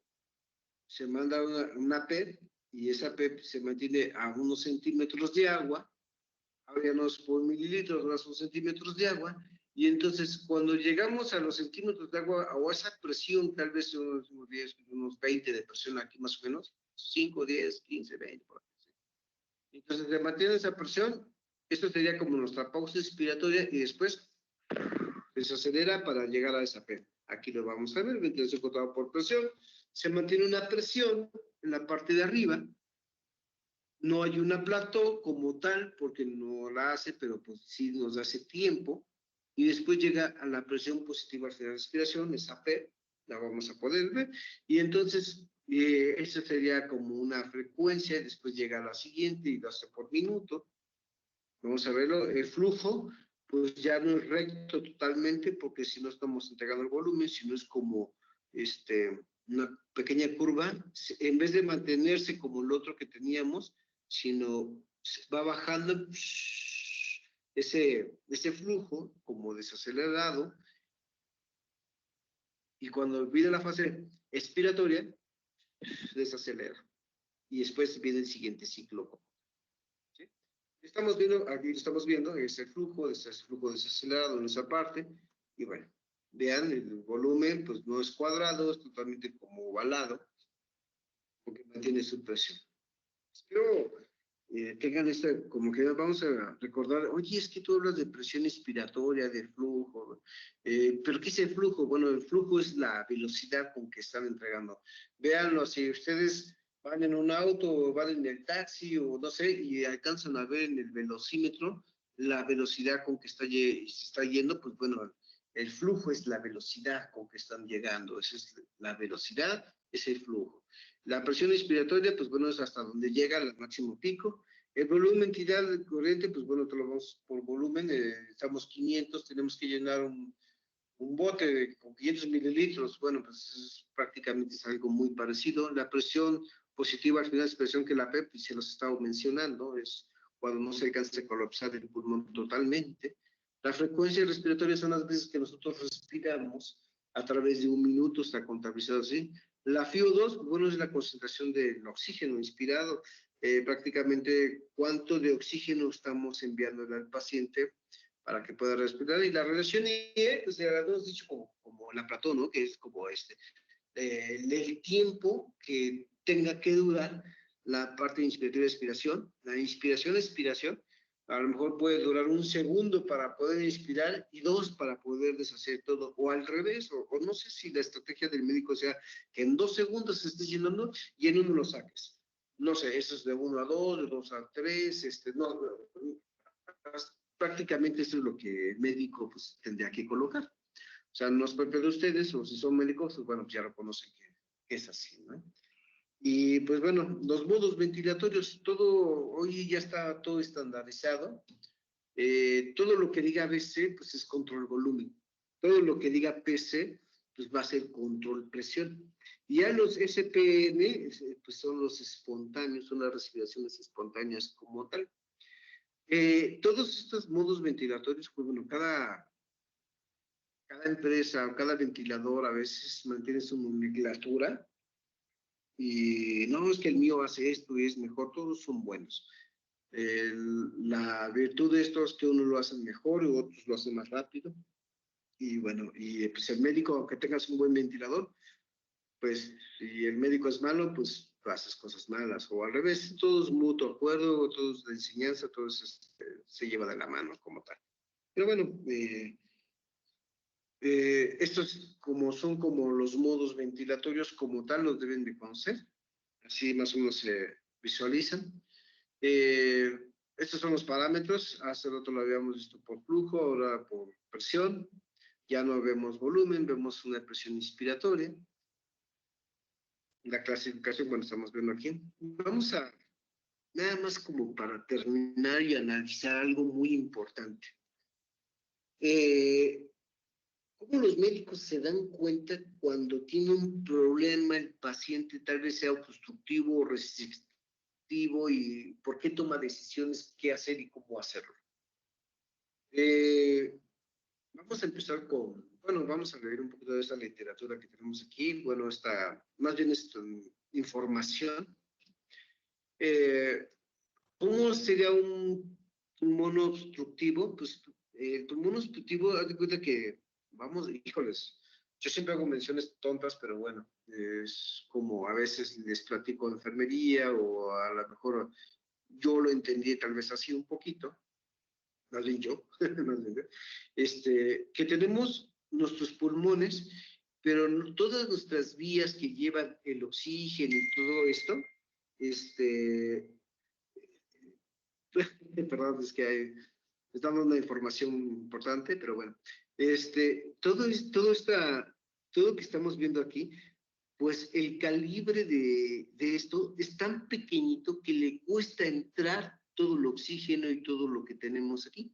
se manda una PEP y esa PEP se mantiene a unos centímetros de agua, habríamos por mililitros, unos centímetros de agua, y entonces cuando llegamos a los centímetros de agua o a esa presión, tal vez unos 10, unos 20 de presión aquí más o menos, 5, 10, 15, 20, por ahí. Entonces se mantiene esa presión, esto sería como nuestra pausa inspiratoria y después desacelera para llegar a esa P. Aquí lo vamos a ver, ventilación controlada por presión, se mantiene una presión en la parte de arriba, no hay una plató como tal, porque no la hace, pero pues sí nos hace tiempo, y después llega a la presión positiva de la respiración, esa P, la vamos a poder ver, y entonces esa sería como una frecuencia, después llega a la siguiente y lo hace por minuto. Vamos a verlo, el flujo, pues ya no es recto totalmente, porque si no estamos entregando el volumen, sino es como una pequeña curva, en vez de mantenerse como el otro que teníamos, sino va bajando ese flujo como desacelerado, y cuando viene la fase expiratoria, desacelera. Y después viene el siguiente ciclo. ¿Sí? Estamos viendo, aquí estamos viendo ese flujo desacelerado en esa parte, y bueno, vean, el volumen pues no es cuadrado, es totalmente como ovalado, porque mantiene su presión. Espero tengan como que vamos a recordar, oye, es que tú hablas de presión inspiratoria, de flujo, pero ¿qué es el flujo? Bueno, el flujo es la velocidad con que están entregando. Véanlo, si ustedes van en un auto o van en el taxi o no sé, y alcanzan a ver en el velocímetro la velocidad con que se está yendo, pues bueno, el flujo es la velocidad con que están llegando, esa es la velocidad, es el flujo. La presión inspiratoria, pues bueno, es hasta donde llega al máximo pico. El volumen tidal corriente, pues bueno, te lo vamos por volumen, estamos 500, tenemos que llenar un bote con 500 mililitros, bueno, pues prácticamente es algo muy parecido. La presión positiva al final es presión que la PEP, y se los estaba mencionando, es cuando no se alcanza a colapsar el pulmón totalmente. La frecuencia respiratoria son las veces que nosotros respiramos a través de un minuto, está contabilizado así. La FiO2, bueno, es la concentración del oxígeno inspirado, prácticamente cuánto de oxígeno estamos enviándole al paciente para que pueda respirar. Y la relación IE, pues ya lo hemos dicho como la Platón, ¿no? Que es como el tiempo que tenga que durar la parte de inspiración y expiración. La inspiración-expiración a lo mejor puede durar 1 segundo para poder inspirar y 2 para poder deshacer todo, o al revés, o no sé si la estrategia del médico sea que en 2 segundos se esté llenando y en 1 lo saques. No sé, eso es de 1 a 2, de 2 a 3, no, prácticamente eso es lo que el médico pues, tendría que colocar. O sea, no es propio de ustedes, o si son médicos, pues bueno, pues ya lo conocen que es así, ¿no? Y pues bueno, los modos ventilatorios, todo, hoy ya está todo estandarizado. Todo lo que diga ABC, pues es control volumen. Todo lo que diga PC, pues va a ser control presión. Y ya los SPN, pues son los espontáneos, son las respiraciones espontáneas como tal. Todos estos modos ventilatorios, pues bueno, cada empresa o cada ventilador a veces mantiene su nomenclatura y no es que el mío hace esto y es mejor, todos son buenos. La virtud de esto es que uno lo hace mejor y otros lo hacen más rápido. Y bueno, y pues el médico, aunque tengas un buen ventilador, pues si el médico es malo, pues tú haces cosas malas. O al revés, todos mutuo acuerdo, todos de enseñanza, todos se lleva de la mano como tal. Pero bueno, estos son como los modos ventilatorios como tal, los deben de conocer. Así más o menos se visualizan. Eh, Estos son los parámetros. Hace rato lo habíamos visto por flujo, ahora por presión. Ya no vemos volumen, vemos una presión inspiratoria. La clasificación, bueno, estamos viendo aquí. Vamos a, nada más como para terminar y analizar algo muy importante. ¿Cómo los médicos se dan cuenta cuando tiene un problema el paciente, tal vez sea obstructivo o restrictivo, y por qué toma decisiones, qué hacer y cómo hacerlo? Vamos a empezar bueno, vamos a leer un poquito de esta literatura que tenemos aquí, bueno, más bien esta información. ¿Cómo sería un mono obstructivo? Pues el pulmón obstructivo, haz de cuenta que, vamos, híjoles, yo siempre hago menciones tontas, pero bueno, es como a veces les platico de enfermería o a lo mejor yo lo entendí tal vez así un poquito, más bien yo, más bien yo, que tenemos nuestros pulmones, pero todas nuestras vías que llevan el oxígeno y todo esto, perdón, es que estamos dando una información importante, pero bueno, todo lo que estamos viendo aquí, pues el calibre de esto es tan pequeñito que le cuesta entrar todo el oxígeno y todo lo que tenemos aquí.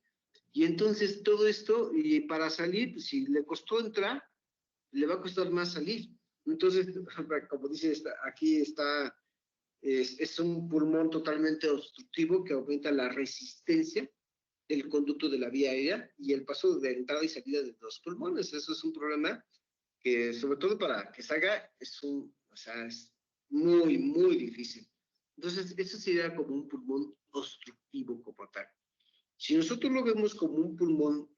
Y entonces todo esto, y para salir, pues si le costó entrar, le va a costar más salir. Entonces, como dice, aquí está es un pulmón totalmente obstructivo que aumenta la resistencia del conducto de la vía aérea y el paso de entrada y salida de los pulmones. Eso es un problema que, sobre todo para que salga, o sea, es muy, muy difícil. Entonces, eso sería como un pulmón obstructivo como tal. Si nosotros lo vemos como un pulmón,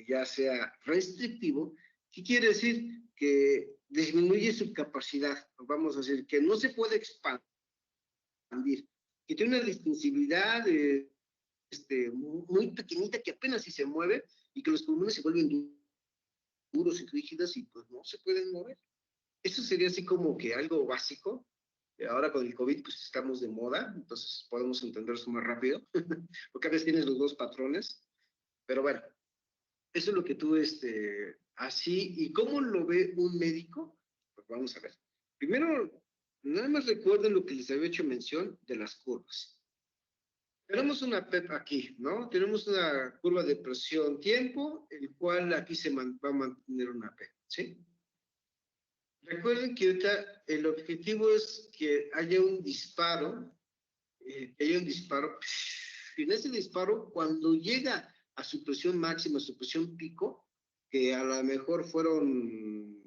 ya sea restrictivo, ¿qué quiere decir? Que disminuye su capacidad, vamos a decir, que no se puede expandir, que tiene una distensibilidad muy pequeñita que apenas si se mueve y que los pulmones se vuelven duros y rígidos y pues no se pueden mover. Eso sería así como que algo básico. Ahora con el COVID, pues estamos de moda, entonces podemos entender eso más rápido, porque a veces tienes los dos patrones, pero bueno, eso es lo que tú, así, ¿y cómo lo ve un médico? Pues vamos a ver. Primero, nada más recuerden lo que les había hecho mención de las curvas. Tenemos una PEP aquí, ¿no? Tenemos una curva de presión-tiempo, el cual aquí va a mantener una PEP, ¿sí? Recuerden que ahorita el objetivo es que haya un disparo, y en ese disparo, cuando llega a su presión máxima, a su presión pico, que a lo mejor fueron,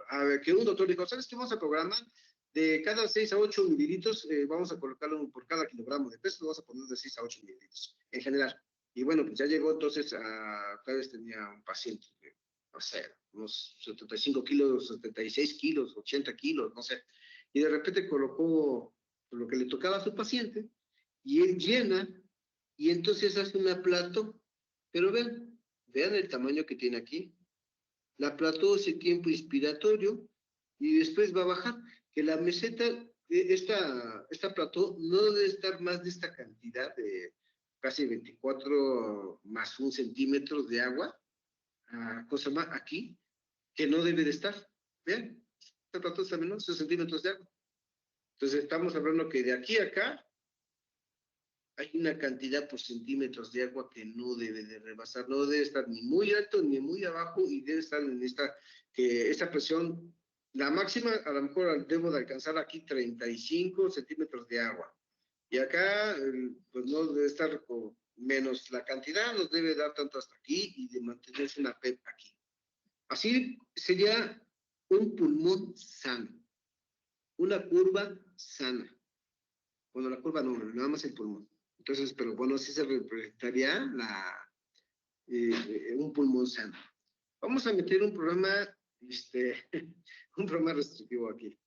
a ver, que un doctor dijo, ¿sabes qué? Vamos a programar de cada 6 a 8 mililitros, vamos a colocarlo por cada kilogramo de peso, vamos a poner de 6 a 8 mililitros, en general. Y bueno, pues ya llegó entonces cada vez tenía un paciente, no sé, unos 75 kilos, 76 kilos, 80 kilos, no sé. Y de repente colocó lo que le tocaba a su paciente, y él llena, y entonces hace una plató. Pero vean el tamaño que tiene aquí. La plató es el tiempo inspiratorio, y después va a bajar. Que la meseta, esta plató no debe estar más de esta cantidad de casi 24 más 1 centímetro de agua, cosa más aquí, que no debe de estar. Vean, esta plató está menos 6 centímetros de agua. Entonces estamos hablando que de aquí a acá hay una cantidad por centímetros de agua que no debe de rebasar, no debe estar ni muy alto ni muy abajo, y debe estar en esta presión, la máxima a lo mejor debo de alcanzar aquí 35 centímetros de agua. Y acá, pues no debe estar menos la cantidad, nos debe dar tanto hasta aquí, y de mantenerse una PEP aquí. Así sería un pulmón sano, una curva sana. Bueno, la curva no, nada más el pulmón. Entonces, pero bueno, así se representaría un pulmón sano. Vamos a meter un programa, un programa restrictivo aquí.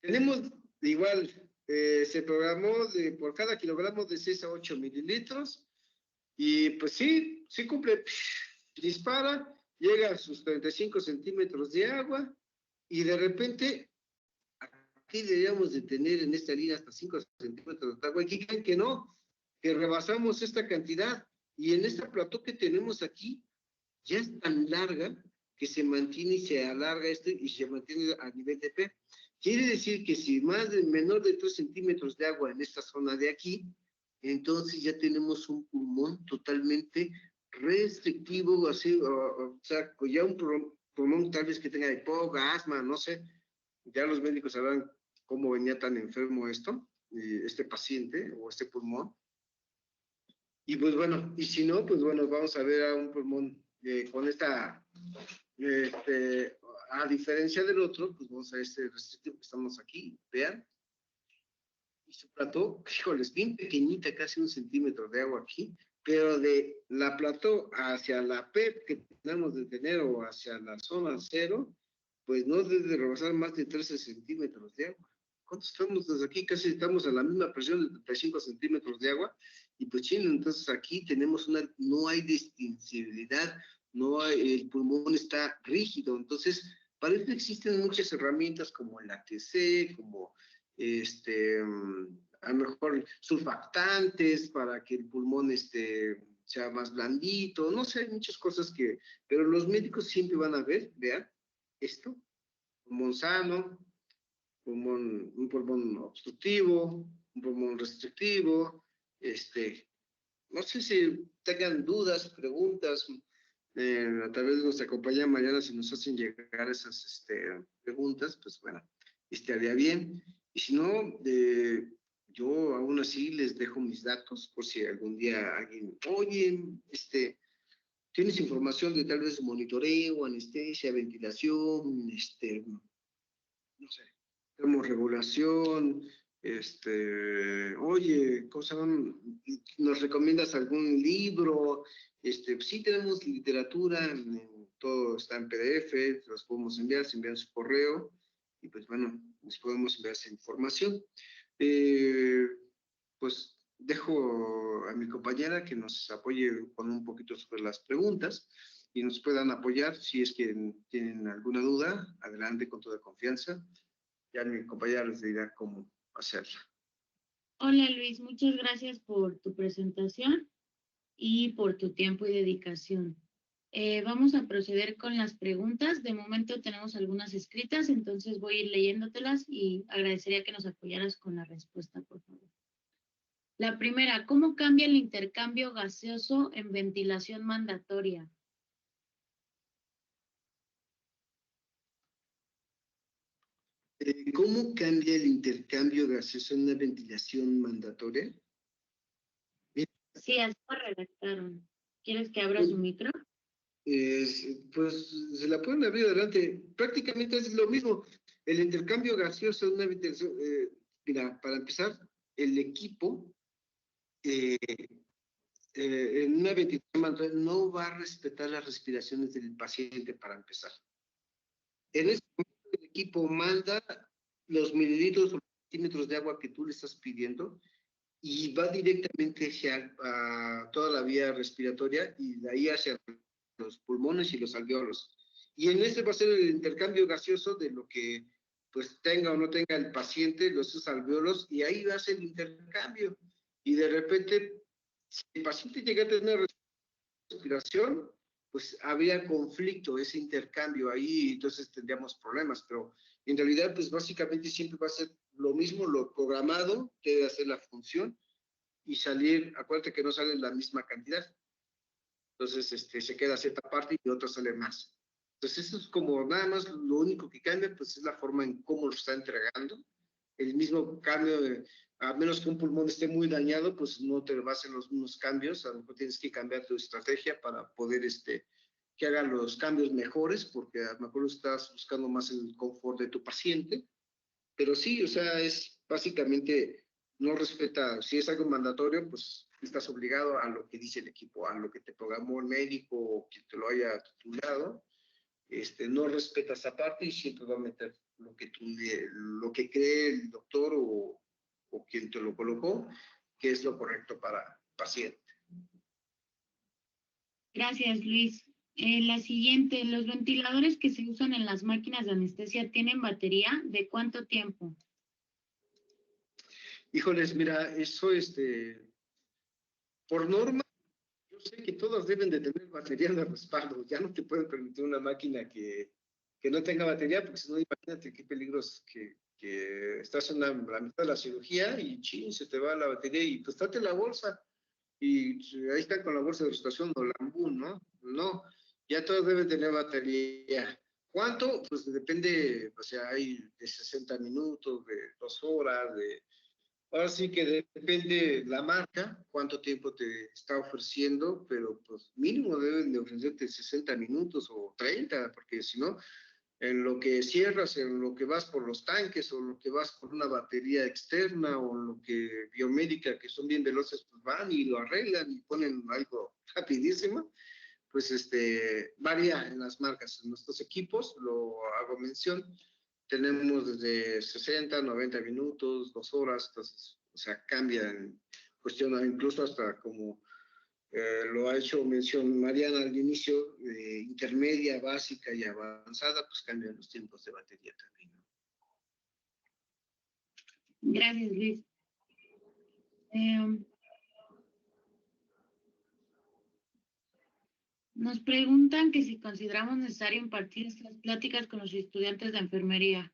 Tenemos igual, se programó por cada kilogramo de 6 a 8 mililitros, y pues sí cumple, dispara, llega a sus 35 centímetros de agua, y de repente aquí deberíamos de tener en esta línea hasta 5 centímetros de agua. Aquí creen que no, que rebasamos esta cantidad, y en esta plató que tenemos aquí ya es tan larga que se mantiene y se alarga y se mantiene a nivel de P. Quiere decir que si menor de 3 centímetros de agua en esta zona de aquí, entonces ya tenemos un pulmón totalmente restrictivo, así, o sea, ya un pulmón tal vez que tenga hipoga, asma, no sé. Ya los médicos sabrán cómo venía tan enfermo este paciente o este pulmón. Y pues bueno, y si no, pues bueno, vamos a ver a un pulmón con a diferencia del otro, pues vamos a este restrictivo que estamos aquí, vean. Y su plató, híjole, es bien pequeñita, casi 1 centímetro de agua aquí, pero de la plató hacia la PEP que tenemos de tener, o hacia la zona cero, pues no debe rebasar más de 13 centímetros de agua. ¿Cuánto estamos desde aquí? Casi estamos a la misma presión de 35 centímetros de agua, y pues chino, entonces aquí tenemos no hay distintibilidad, no hay, el pulmón está rígido. Entonces para eso existen muchas herramientas como el ATC, como a lo mejor surfactantes para que el pulmón sea más blandito, no sé, hay muchas cosas pero los médicos siempre van a ver, vean, esto, pulmón sano, un pulmón obstructivo, un pulmón restrictivo, no sé si tengan dudas, preguntas, a través de nuestra compañía mañana, si nos hacen llegar esas preguntas, pues bueno, estaría bien. Y si no, yo aún así les dejo mis datos por si algún día alguien, oye, tienes información de tal vez monitoreo, anestesia, ventilación, no sé, termorregulación, oye, ¿nos recomiendas algún libro? Sí tenemos literatura, todo está en PDF, los podemos enviar, se envían su correo, y pues bueno, les podemos enviar esa información. Pues dejo a mi compañera que nos apoye con un poquito sobre las preguntas, y nos puedan apoyar si es que tienen alguna duda. Adelante con toda confianza. Ya mi compañera les dirá cómo hacerlo. Hola Luis, muchas gracias por tu presentación y por tu tiempo y dedicación. Vamos a proceder con las preguntas. De momento tenemos algunas escritas, entonces voy a ir leyéndotelas y agradecería que nos apoyaras con la respuesta, por favor. La primera, ¿cómo cambia el intercambio gaseoso en ventilación mandatoria? ¿Cómo cambia el intercambio gaseoso en una ventilación mandatoria? Sí, así lo redactaron. ¿Quieres que abra Pues, su micro? pues se la pueden abrir adelante. Prácticamente es lo mismo. El intercambio gaseoso en una ventilación, mira, para empezar, el equipo eh, en una ventilación mandatoria no va a respetar las respiraciones del paciente para empezar. En ese momento el equipo manda los mililitros o centímetros de agua que tú le estás pidiendo y va directamente hacia toda la vía respiratoria y de ahí hacia los pulmones y los alveolos. Y en ese va a ser el intercambio gaseoso de lo que pues tenga o no tenga el paciente, los alveolos, y ahí va a ser el intercambio. Y de repente, si el paciente llega a tener respiración, pues habría conflicto, ese intercambio ahí, entonces tendríamos problemas, pero en realidad, pues básicamente siempre va a ser lo mismo, lo programado, debe hacer la función y salir, acuérdate que no sale la misma cantidad, entonces se queda cierta parte y otra sale más. Entonces eso es como nada más lo único que cambia, pues es la forma en cómo lo está entregando. El mismo cambio, a menos que un pulmón esté muy dañado, pues no te va a hacer los mismos cambios, a lo mejor tienes que cambiar tu estrategia para poder que hagan los cambios mejores, porque a lo mejor estás buscando más el confort de tu paciente, pero sí, o sea, es básicamente no respeta, si es algo mandatorio, pues estás obligado a lo que dice el equipo, a lo que te programó el médico o quien te lo haya titulado, no respeta esa parte y siempre va a meter lo que cree el doctor o quien te lo colocó, que es lo correcto para el paciente. Gracias, Luis. La siguiente, ¿los ventiladores que se usan en las máquinas de anestesia tienen batería? ¿De cuánto tiempo? Híjoles, mira, eso, por norma, yo sé que todas deben de tener batería de respaldo. Ya no te pueden permitir una máquina que no tenga batería, porque si no, imagínate qué peligros que estás en la mitad de la cirugía y chin, se te va la batería y pues trate la bolsa. Y ahí está con la bolsa de situación o Lambú, ¿no? No, ya todas deben tener batería. ¿Cuánto? Pues depende, o sea, hay de 60 minutos, de 2 horas, ahora sí que depende la marca, cuánto tiempo te está ofreciendo, pero pues mínimo deben de ofrecerte 60 minutos o 30, porque si no, en lo que cierras, en lo que vas por los tanques o lo que vas por una batería externa o lo que biomédica, que son bien veloces, pues van y lo arreglan y ponen algo rapidísimo, pues varía en las marcas. En nuestros equipos, lo hago mención, tenemos desde 60, 90 minutos, 2 horas, entonces, o sea, cambia en cuestión, incluso hasta como lo ha hecho mención Mariana al inicio, intermedia, básica y avanzada, pues cambian los tiempos de batería también. Gracias, Luis. Nos preguntan que si consideramos necesario impartir estas pláticas con los estudiantes de enfermería.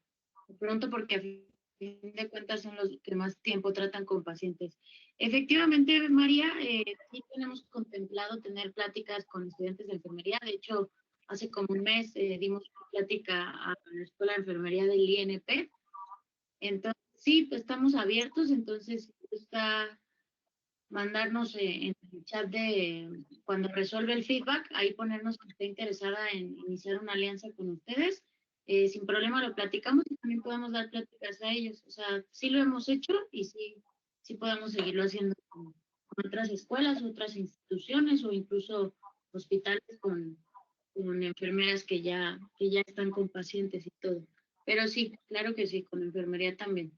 De pronto porque a fin de cuentas son los que más tiempo tratan con pacientes. Efectivamente, María, sí tenemos contemplado tener pláticas con estudiantes de enfermería. De hecho, hace como un mes dimos una plática a la Escuela de Enfermería del INP. Entonces, sí, pues estamos abiertos. Entonces, está mandarnos en el chat de cuando resuelve el feedback, ahí ponernos que esté interesada en iniciar una alianza con ustedes. Sin problema lo platicamos y también podemos dar pláticas a ellos. O sea, sí lo hemos hecho y sí podemos seguirlo haciendo con otras escuelas, otras instituciones o incluso hospitales con enfermeras que ya están con pacientes y todo. Pero sí, claro que sí, con enfermería también.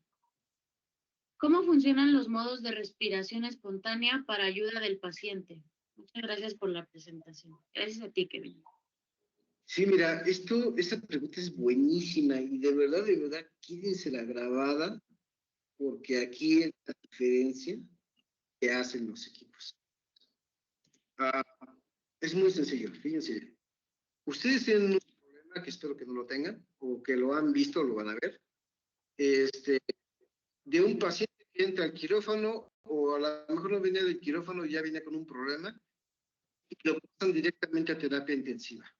¿Cómo funcionan los modos de respiración espontánea para ayuda del paciente? Muchas gracias por la presentación. Gracias a ti, Kevin. Sí, mira, esta pregunta es buenísima y de verdad, quídensela grabada, porque aquí es la diferencia que hacen los equipos. Ah, es muy sencillo, fíjense. Ustedes tienen un problema que espero que no lo tengan, o que lo han visto o lo van a ver, este, de un paciente que entra al quirófano, o a lo mejor no viene del quirófano, ya viene con un problema, y lo pasan directamente a terapia intensiva.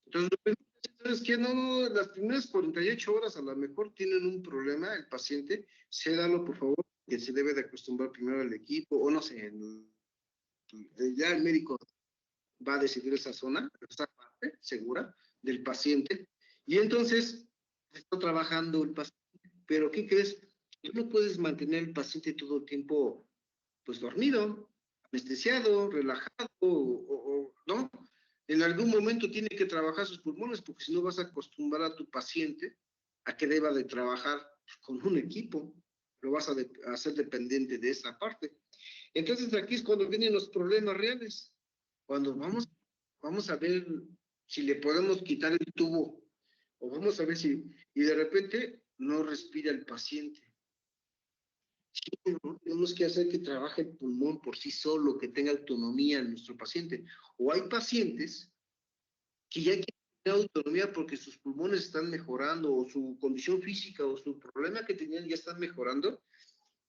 Entonces, lo primero es que no, las primeras 48 horas a lo mejor tienen un problema el paciente, cédalo por favor, que se debe de acostumbrar primero al equipo, o no sé, ya el médico va a decidir esa zona, esa parte segura del paciente, y entonces está trabajando el paciente, pero ¿qué crees? Tú no puedes mantener el paciente todo el tiempo, pues dormido, anestesiado, relajado, ¿no? En algún momento tiene que trabajar sus pulmones, porque si no vas a acostumbrar a tu paciente a que deba de trabajar con un equipo, lo vas a hacer dependiente de esa parte. Entonces aquí es cuando vienen los problemas reales, cuando vamos a ver si le podemos quitar el tubo, o vamos a ver si, y de repente no respira el paciente. Sí, ¿no? Tenemos que hacer que trabaje el pulmón por sí solo, que tenga autonomía en nuestro paciente. O hay pacientes que ya quieren tener autonomía porque sus pulmones están mejorando, o su condición física, o su problema que tenían ya están mejorando,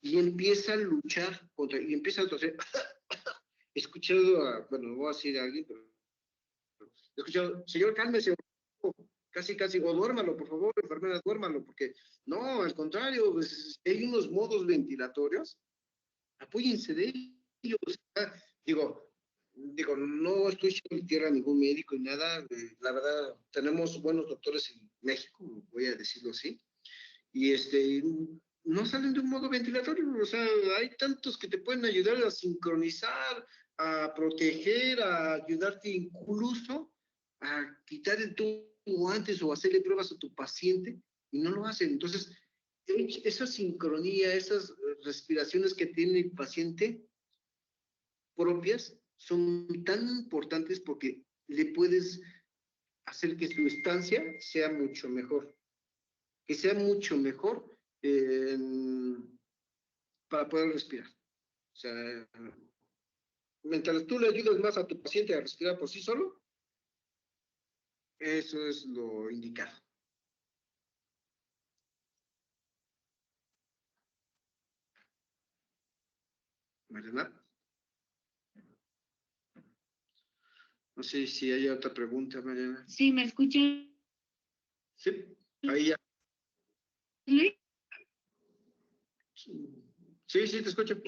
y empieza a luchar contra, y empieza a toser. He escuchado bueno, no voy a decir a alguien, pero he escuchado, señor, cálmese, casi, o duérmalo, por favor, enfermera, duérmalo, porque no, al contrario, pues, hay unos modos ventilatorios, apóyense de ellos. Digo, no estoy echando tierra a ningún médico y nada, la verdad, tenemos buenos doctores en México, voy a decirlo así, y no salen de un modo ventilatorio, o sea, hay tantos que te pueden ayudar a sincronizar, a proteger, a ayudarte incluso a quitar el tubo antes o hacerle pruebas a tu paciente y no lo hacen. Entonces, esa sincronía, esas respiraciones que tiene el paciente propias son tan importantes porque le puedes hacer que su estancia sea mucho mejor, que sea mucho mejor eh, para poder respirar. O sea, mientras tú le ayudas más a tu paciente a respirar por sí solo, eso es lo indicado. ¿Verdad? No sé si hay otra pregunta, Mariana. Sí, ¿me escuchan, Sí, ahí ya. Luis? Sí, sí, te escucho.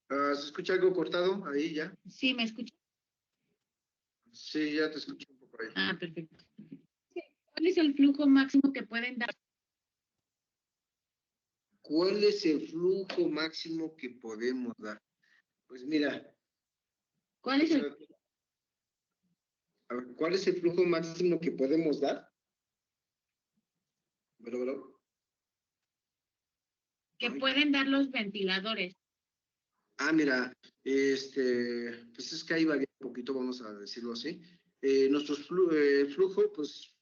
¿Se escucha algo cortado? Ahí ya. Sí, ¿me escuchan? Sí, ya te escucho un poco ahí. Ah, perfecto. ¿Cuál es el flujo máximo que pueden dar? ¿Cuál es el flujo máximo que podemos dar? Pues mira, ¿Cuál es el a ver, ¿cuál es el flujo máximo que podemos dar? Pero, que ay, pueden dar los ventiladores? mira, pues es que ahí varía un poquito, vamos a decirlo así. Flujo, pues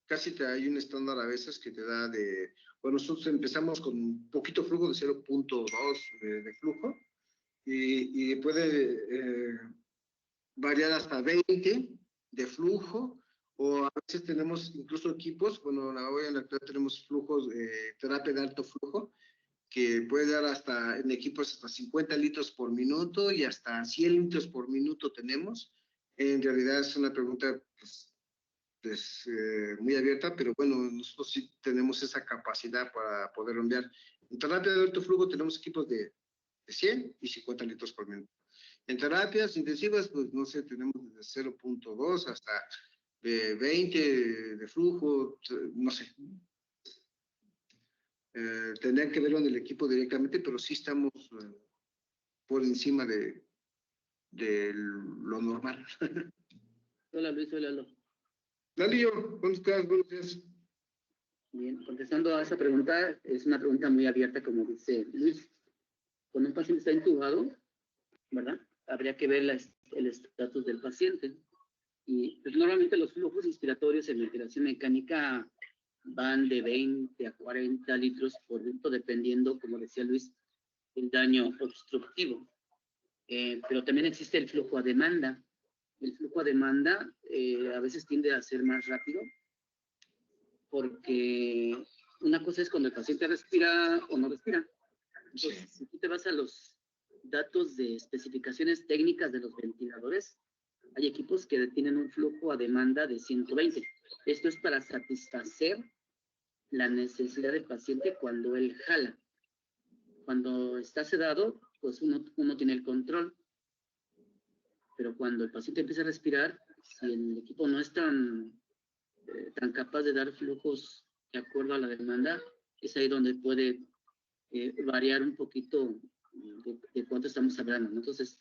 casi hay un estándar a veces que te da bueno, nosotros empezamos con un poquito flujo de 0.2 de flujo y puede variar hasta 20 de flujo, o a veces tenemos incluso equipos, bueno, hoy en la actualidad tenemos flujos de terapia de alto flujo, que puede dar hasta, en equipos, hasta 50 litros por minuto y hasta 100 litros por minuto tenemos. En realidad es una pregunta, muy abierta, pero bueno, nosotros sí tenemos esa capacidad para poder enviar. En terapia de alto flujo tenemos equipos de 100 y 50 litros por minuto. En terapias intensivas, pues no sé, tenemos desde 0.2 hasta 20 de flujo, no sé. Tendrían que verlo en el equipo directamente, pero sí estamos por encima de lo normal. Hola Luis, hola Lalo. Lalillo, ¿cómo estás? Buenos días. Bien, contestando a esa pregunta, es una pregunta muy abierta, como dice Luis. Cuando un paciente está intubado, ¿verdad? Habría que ver el estatus del paciente. Y pues, normalmente los flujos inspiratorios en ventilación mecánica van de 20 a 40 litros por minuto, dependiendo, como decía Luis, el daño obstructivo. Pero también existe el flujo a demanda. El flujo a demanda a veces tiende a ser más rápido, porque una cosa es cuando el paciente respira o no respira. Entonces, si tú te vas a los datos de especificaciones técnicas de los ventiladores, hay equipos que tienen un flujo a demanda de 120. Esto es para satisfacer la necesidad del paciente cuando él jala. Cuando está sedado, pues uno tiene el control. Pero cuando el paciente empieza a respirar, si el equipo no es tan capaz de dar flujos de acuerdo a la demanda, es ahí donde puede variar un poquito de cuánto estamos hablando, ¿no? Entonces,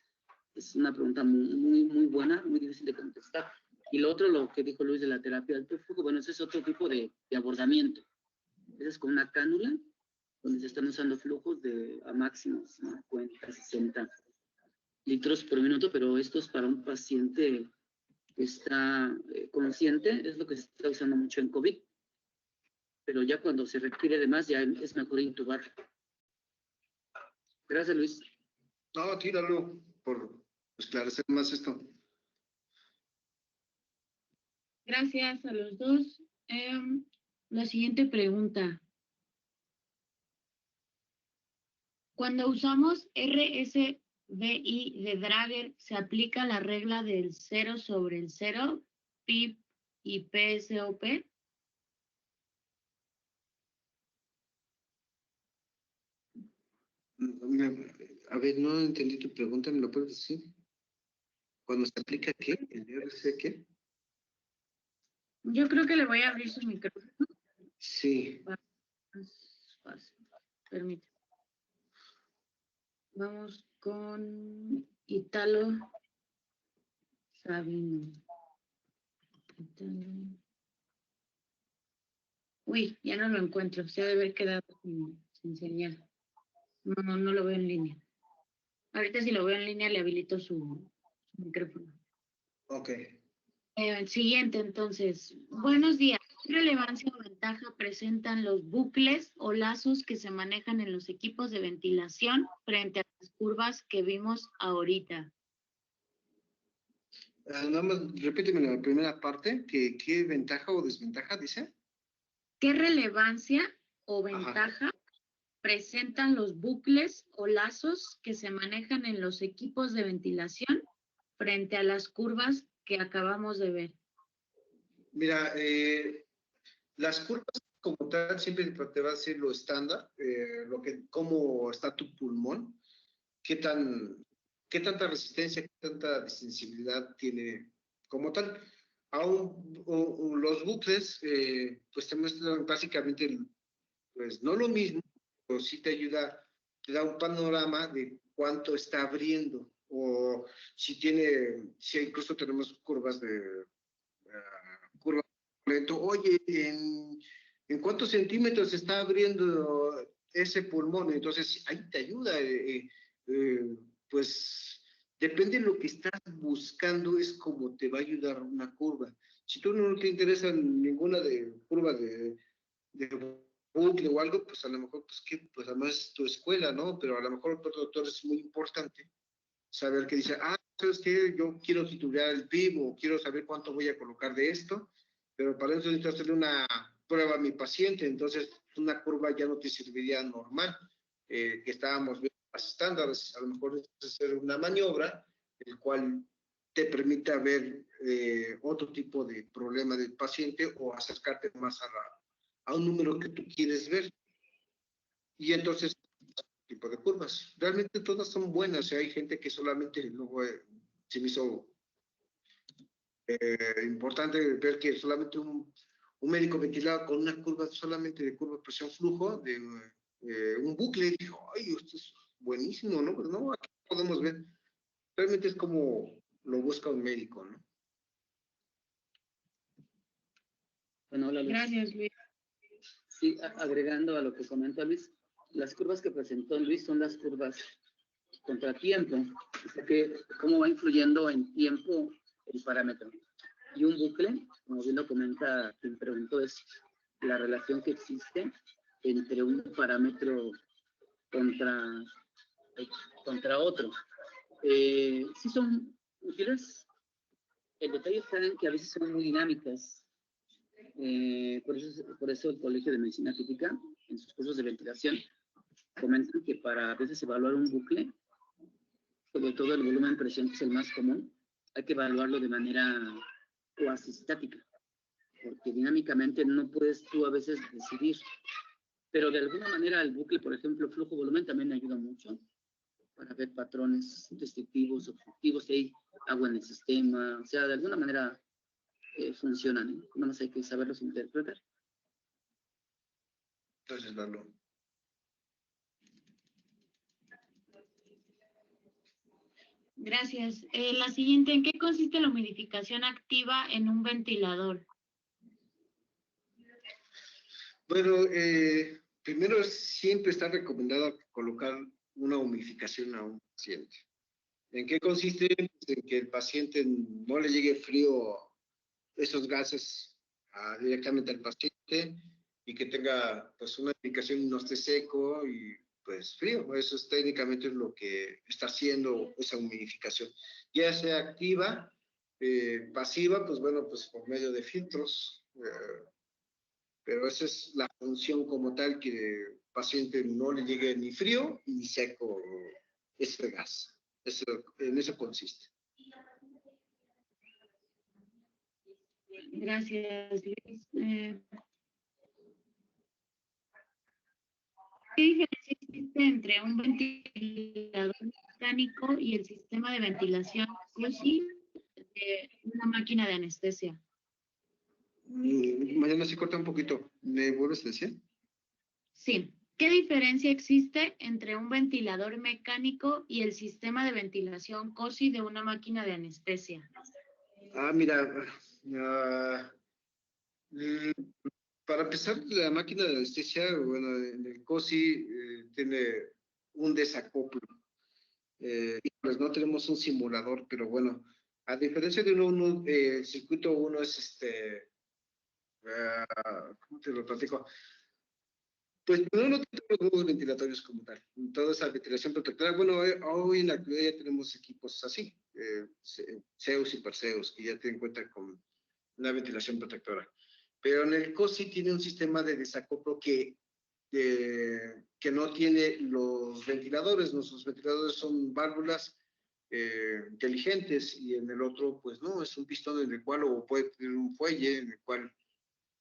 es una pregunta muy buena, muy difícil de contestar. Y lo otro, lo que dijo Luis de la terapia de alto flujo, bueno, ese es otro tipo de abordamiento. Ese es con una cánula, donde se están usando flujos a máximos 50, 60 litros por minuto, pero esto es para un paciente que está consciente, es lo que se está usando mucho en COVID. Pero ya cuando se requiere de más, ya es mejor intubar. Gracias, Luis. No, tíralo por esclarecer más esto. Gracias a los dos. La siguiente pregunta. Cuando usamos RSBI de Drager, ¿se aplica la regla del 0/0, PIP y PSOP? A ver, no entendí tu pregunta, ¿me lo puedes decir? ¿Cuando se aplica qué? ¿El RC qué? Yo creo que le voy a abrir su micrófono. Sí. Más fácil. Permítame. Vamos con Italo Sabino. Uy, ya no lo encuentro. Se debe haber quedado sin señal. No lo veo en línea. Ahorita si lo veo en línea le habilito su micrófono. Ok. Siguiente, entonces. Buenos días. ¿Qué relevancia o ventaja presentan los bucles o lazos que se manejan en los equipos de ventilación frente a las curvas que vimos ahorita? Nada más, repíteme la primera parte, que ¿qué ventaja o desventaja dice? ¿Qué relevancia o ventaja presentan los bucles o lazos que se manejan en los equipos de ventilación frente a las curvas que acabamos de ver? Mira, las curvas como tal siempre te va a decir lo estándar, cómo está tu pulmón, qué tanta resistencia, qué tanta distensibilidad tiene como tal. Aún los bucles, pues te muestran básicamente, pues no lo mismo, pero sí te da un panorama de cuánto está abriendo, o si incluso tenemos curvas curva lento, oye, ¿en cuántos centímetros está abriendo ese pulmón? Entonces, ahí te ayuda, pues depende de lo que estás buscando, es como te va a ayudar una curva. Si tú no te interesa ninguna curva de bucle o algo, pues a lo mejor, pues además es tu escuela, ¿no? Pero a lo mejor para el doctor es muy importante saber que dice, ¿sabes qué? Yo quiero titular el PIB o quiero saber cuánto voy a colocar de esto, pero para eso necesito hacerle una prueba a mi paciente, entonces una curva ya no te serviría normal, que estábamos viendo las estándares, a lo mejor es hacer una maniobra, el cual te permita ver otro tipo de problema del paciente o acercarte más a un número que tú quieres ver. Y entonces tipo de curvas. Realmente todas son buenas. Hay gente que solamente luego se me hizo importante ver que solamente un médico ventilaba con una curva solamente de curva presión flujo de un bucle y dijo, ay, esto es buenísimo, ¿no? Pero no, aquí podemos ver. Realmente es como lo busca un médico, ¿no? Bueno, hola Luis. Gracias, Luis. Sí, agregando a lo que comenta Luis, las curvas que presentó Luis son las curvas contra tiempo, que cómo va influyendo en tiempo el parámetro. Y un bucle, como bien lo comenta quien preguntó, es la relación que existe entre un parámetro contra, contra otro. Sí son útiles. El detalle está en que a veces son muy dinámicas. Por eso el Colegio de Medicina Física, en sus cursos de ventilación, comentan que para a veces evaluar un bucle, sobre todo el volumen de presión, que es el más común, hay que evaluarlo de manera cuasi estática, porque dinámicamente no puedes tú a veces decidir. Pero de alguna manera el bucle, por ejemplo, flujo-volumen también ayuda mucho para ver patrones descriptivos, objetivos, si hay agua en el sistema, o sea, de alguna manera funcionan, ¿eh? Nada más hay que saberlos interpretar. Entonces, Lalo. Gracias. La siguiente, ¿en qué consiste la humidificación activa en un ventilador? Bueno, primero siempre está recomendado colocar una humidificación a un paciente. ¿En qué consiste? Pues en que el paciente no le llegue frío esos gases directamente al paciente y que tenga pues una indicación no esté seco y pues frío. Eso es técnicamente lo que está haciendo esa humidificación. Ya sea activa, pasiva, pues bueno, pues por medio de filtros. Pero esa es la función como tal, que el paciente no le llegue ni frío ni seco ese gas. En eso consiste. Gracias, Luis. ¿Qué diferencia existe entre un ventilador mecánico y el sistema de ventilación COSI de una máquina de anestesia? Mañana se corta un poquito. ¿Me vuelves a decir? Sí. ¿Qué diferencia existe entre un ventilador mecánico y el sistema de ventilación COSI de una máquina de anestesia? Mira, mm, para empezar, la máquina de anestesia, bueno, en el COSI tiene un desacoplo. Y pues no tenemos un simulador, pero bueno, a diferencia de el circuito 1 es ¿cómo te lo platico? Pues no tenemos nuevos ventilatorios como tal. Toda esa ventilación protectora, bueno, hoy en la actualidad ya tenemos equipos así, Zeus y Perseus, que ya tienen cuenta con una ventilación protectora. Pero en el COSI tiene un sistema de desacoplo que no tiene los ventiladores. Nuestros ventiladores son válvulas inteligentes, y en el otro, pues no, es un pistón en el cual, o puede tener un fuelle en el cual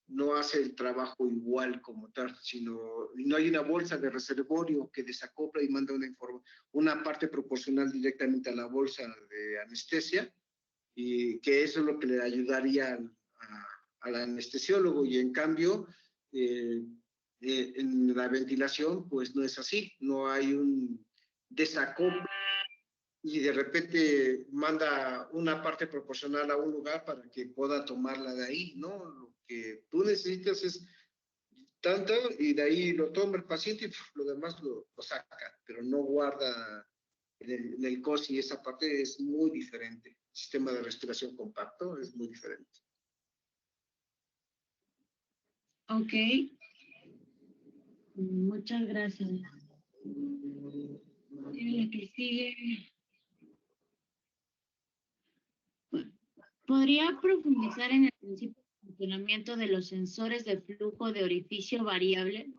no hace el trabajo igual como tal, sino no hay una bolsa de reservorio que desacopla y manda una parte proporcional directamente a la bolsa de anestesia, y que eso es lo que le ayudaría al anestesiólogo. Y en cambio, en la ventilación, pues no es así, no hay un desacoplo y de repente manda una parte proporcional a un lugar para que pueda tomarla de ahí, ¿no? Lo que tú necesitas es tanto, y de ahí lo toma el paciente y lo demás lo saca, pero no guarda en el COSI. Esa parte es muy diferente. El sistema de respiración compacto es muy diferente. Ok. Muchas gracias. La que sigue. ¿Podría profundizar en el principio de funcionamiento de los sensores de flujo de orificio variable?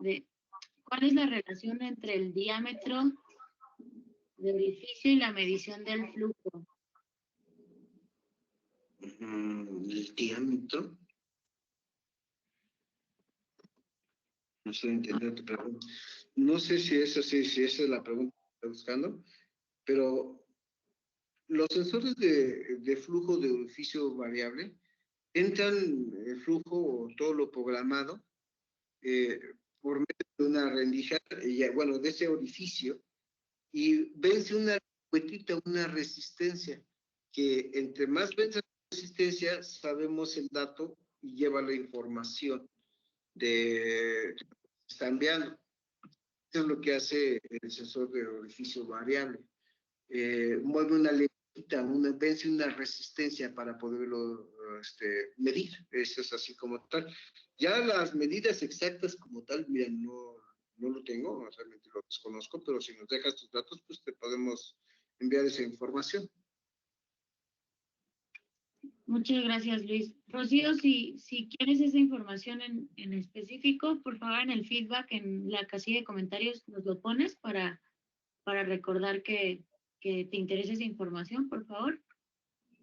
¿Cuál es la relación entre el diámetro de orificio y la medición del flujo? El diámetro. No estoy entendiendo tu pregunta. No sé si esa es la pregunta que estoy buscando, pero los sensores de flujo de orificio variable entran el flujo o todo lo programado por medio de una rendija, bueno, de ese orificio, y vence una cuetita, una resistencia, que entre más vence la resistencia, sabemos el dato y lleva la información de que está enviando. Eso es lo que hace el sensor de orificio variable. Mueve una lentita vence una resistencia para poderlo medir. Eso es así como tal. Ya las medidas exactas como tal, mira, no lo tengo, realmente lo desconozco, pero si nos dejas tus datos, pues te podemos enviar esa información. Muchas gracias, Luis. Rocío, si quieres esa información en específico, por favor, en el feedback, en la casilla de comentarios, nos lo pones para recordar que te interesa esa información, por favor.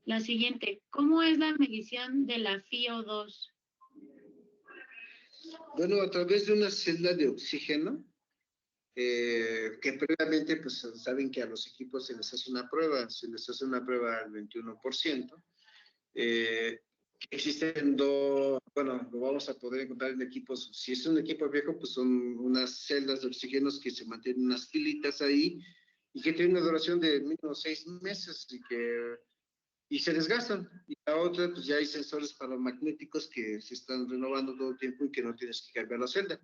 La siguiente, ¿cómo es la medición de la FiO2? Bueno, a través de una celda de oxígeno, que previamente, pues saben que a los equipos se les hace una prueba al 21%. Existen dos, bueno, lo vamos a poder encontrar en equipos, si es un equipo viejo, pues son unas celdas de oxígeno que se mantienen unas filitas ahí y que tienen una duración de mínimo 6 meses y se desgastan. Y la otra, pues ya hay sensores paramagnéticos que se están renovando todo el tiempo y que no tienes que cambiar la celda.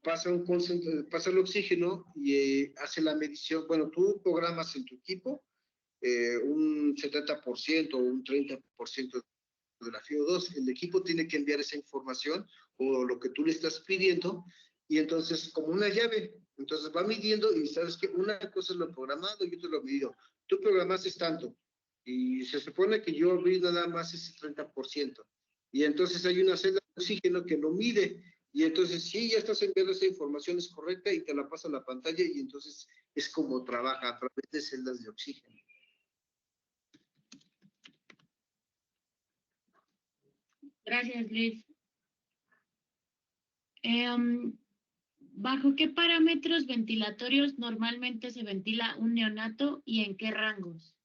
Pasa el oxígeno y hace la medición. Bueno, tú programas en tu equipo un 70% o un 30% de la FiO2. El equipo tiene que enviar esa información o lo que tú le estás pidiendo y entonces como una llave, entonces va midiendo y sabes que una cosa es lo programado y otra lo medido. Tú programaste tanto y se supone que yo vi nada más ese 30%. Y entonces hay una celda de oxígeno que lo mide y entonces sí, ya estás enviando esa información, es correcta y te la pasa a la pantalla y entonces es como trabaja a través de celdas de oxígeno. Gracias, Luis. ¿Bajo qué parámetros ventilatorios normalmente se ventila un neonato y en qué rangos?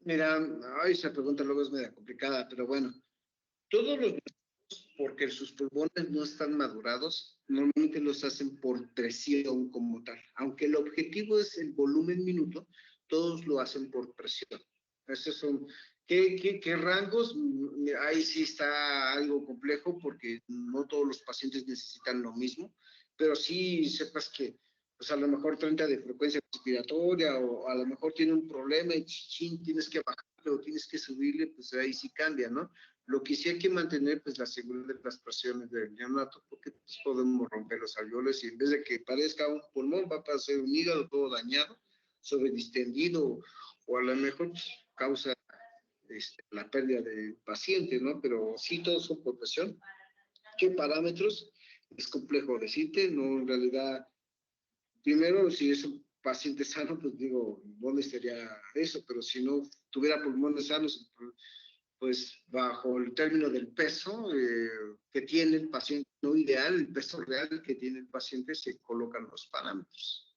Mira, esa pregunta luego es media complicada, pero bueno, todos los porque sus pulmones no están madurados, normalmente los hacen por presión como tal. Aunque el objetivo es el volumen minuto, todos lo hacen por presión. Esos son, ¿qué rangos? Ahí sí está algo complejo porque no todos los pacientes necesitan lo mismo, pero sí sepas que pues a lo mejor 30 de frecuencia respiratoria o a lo mejor tiene un problema y tienes que bajarle o tienes que subirle, pues ahí sí cambia, ¿no? Lo que sí hay que mantener, pues, la seguridad de las presiones del neonato, porque pues, podemos romper los alveolos y en vez de que parezca un pulmón, va a parecer un hígado todo dañado, sobredistendido, o a lo mejor pues, causa la pérdida del paciente, ¿no? Pero sí, todos son por presión. ¿Qué parámetros? Es complejo decirte, ¿no? En realidad, primero, si es un paciente sano, pues digo, ¿dónde estaría eso? Pero si no tuviera pulmones sanos, pues bajo el término del peso que tiene el paciente, no ideal, el peso real que tiene el paciente, se colocan los parámetros.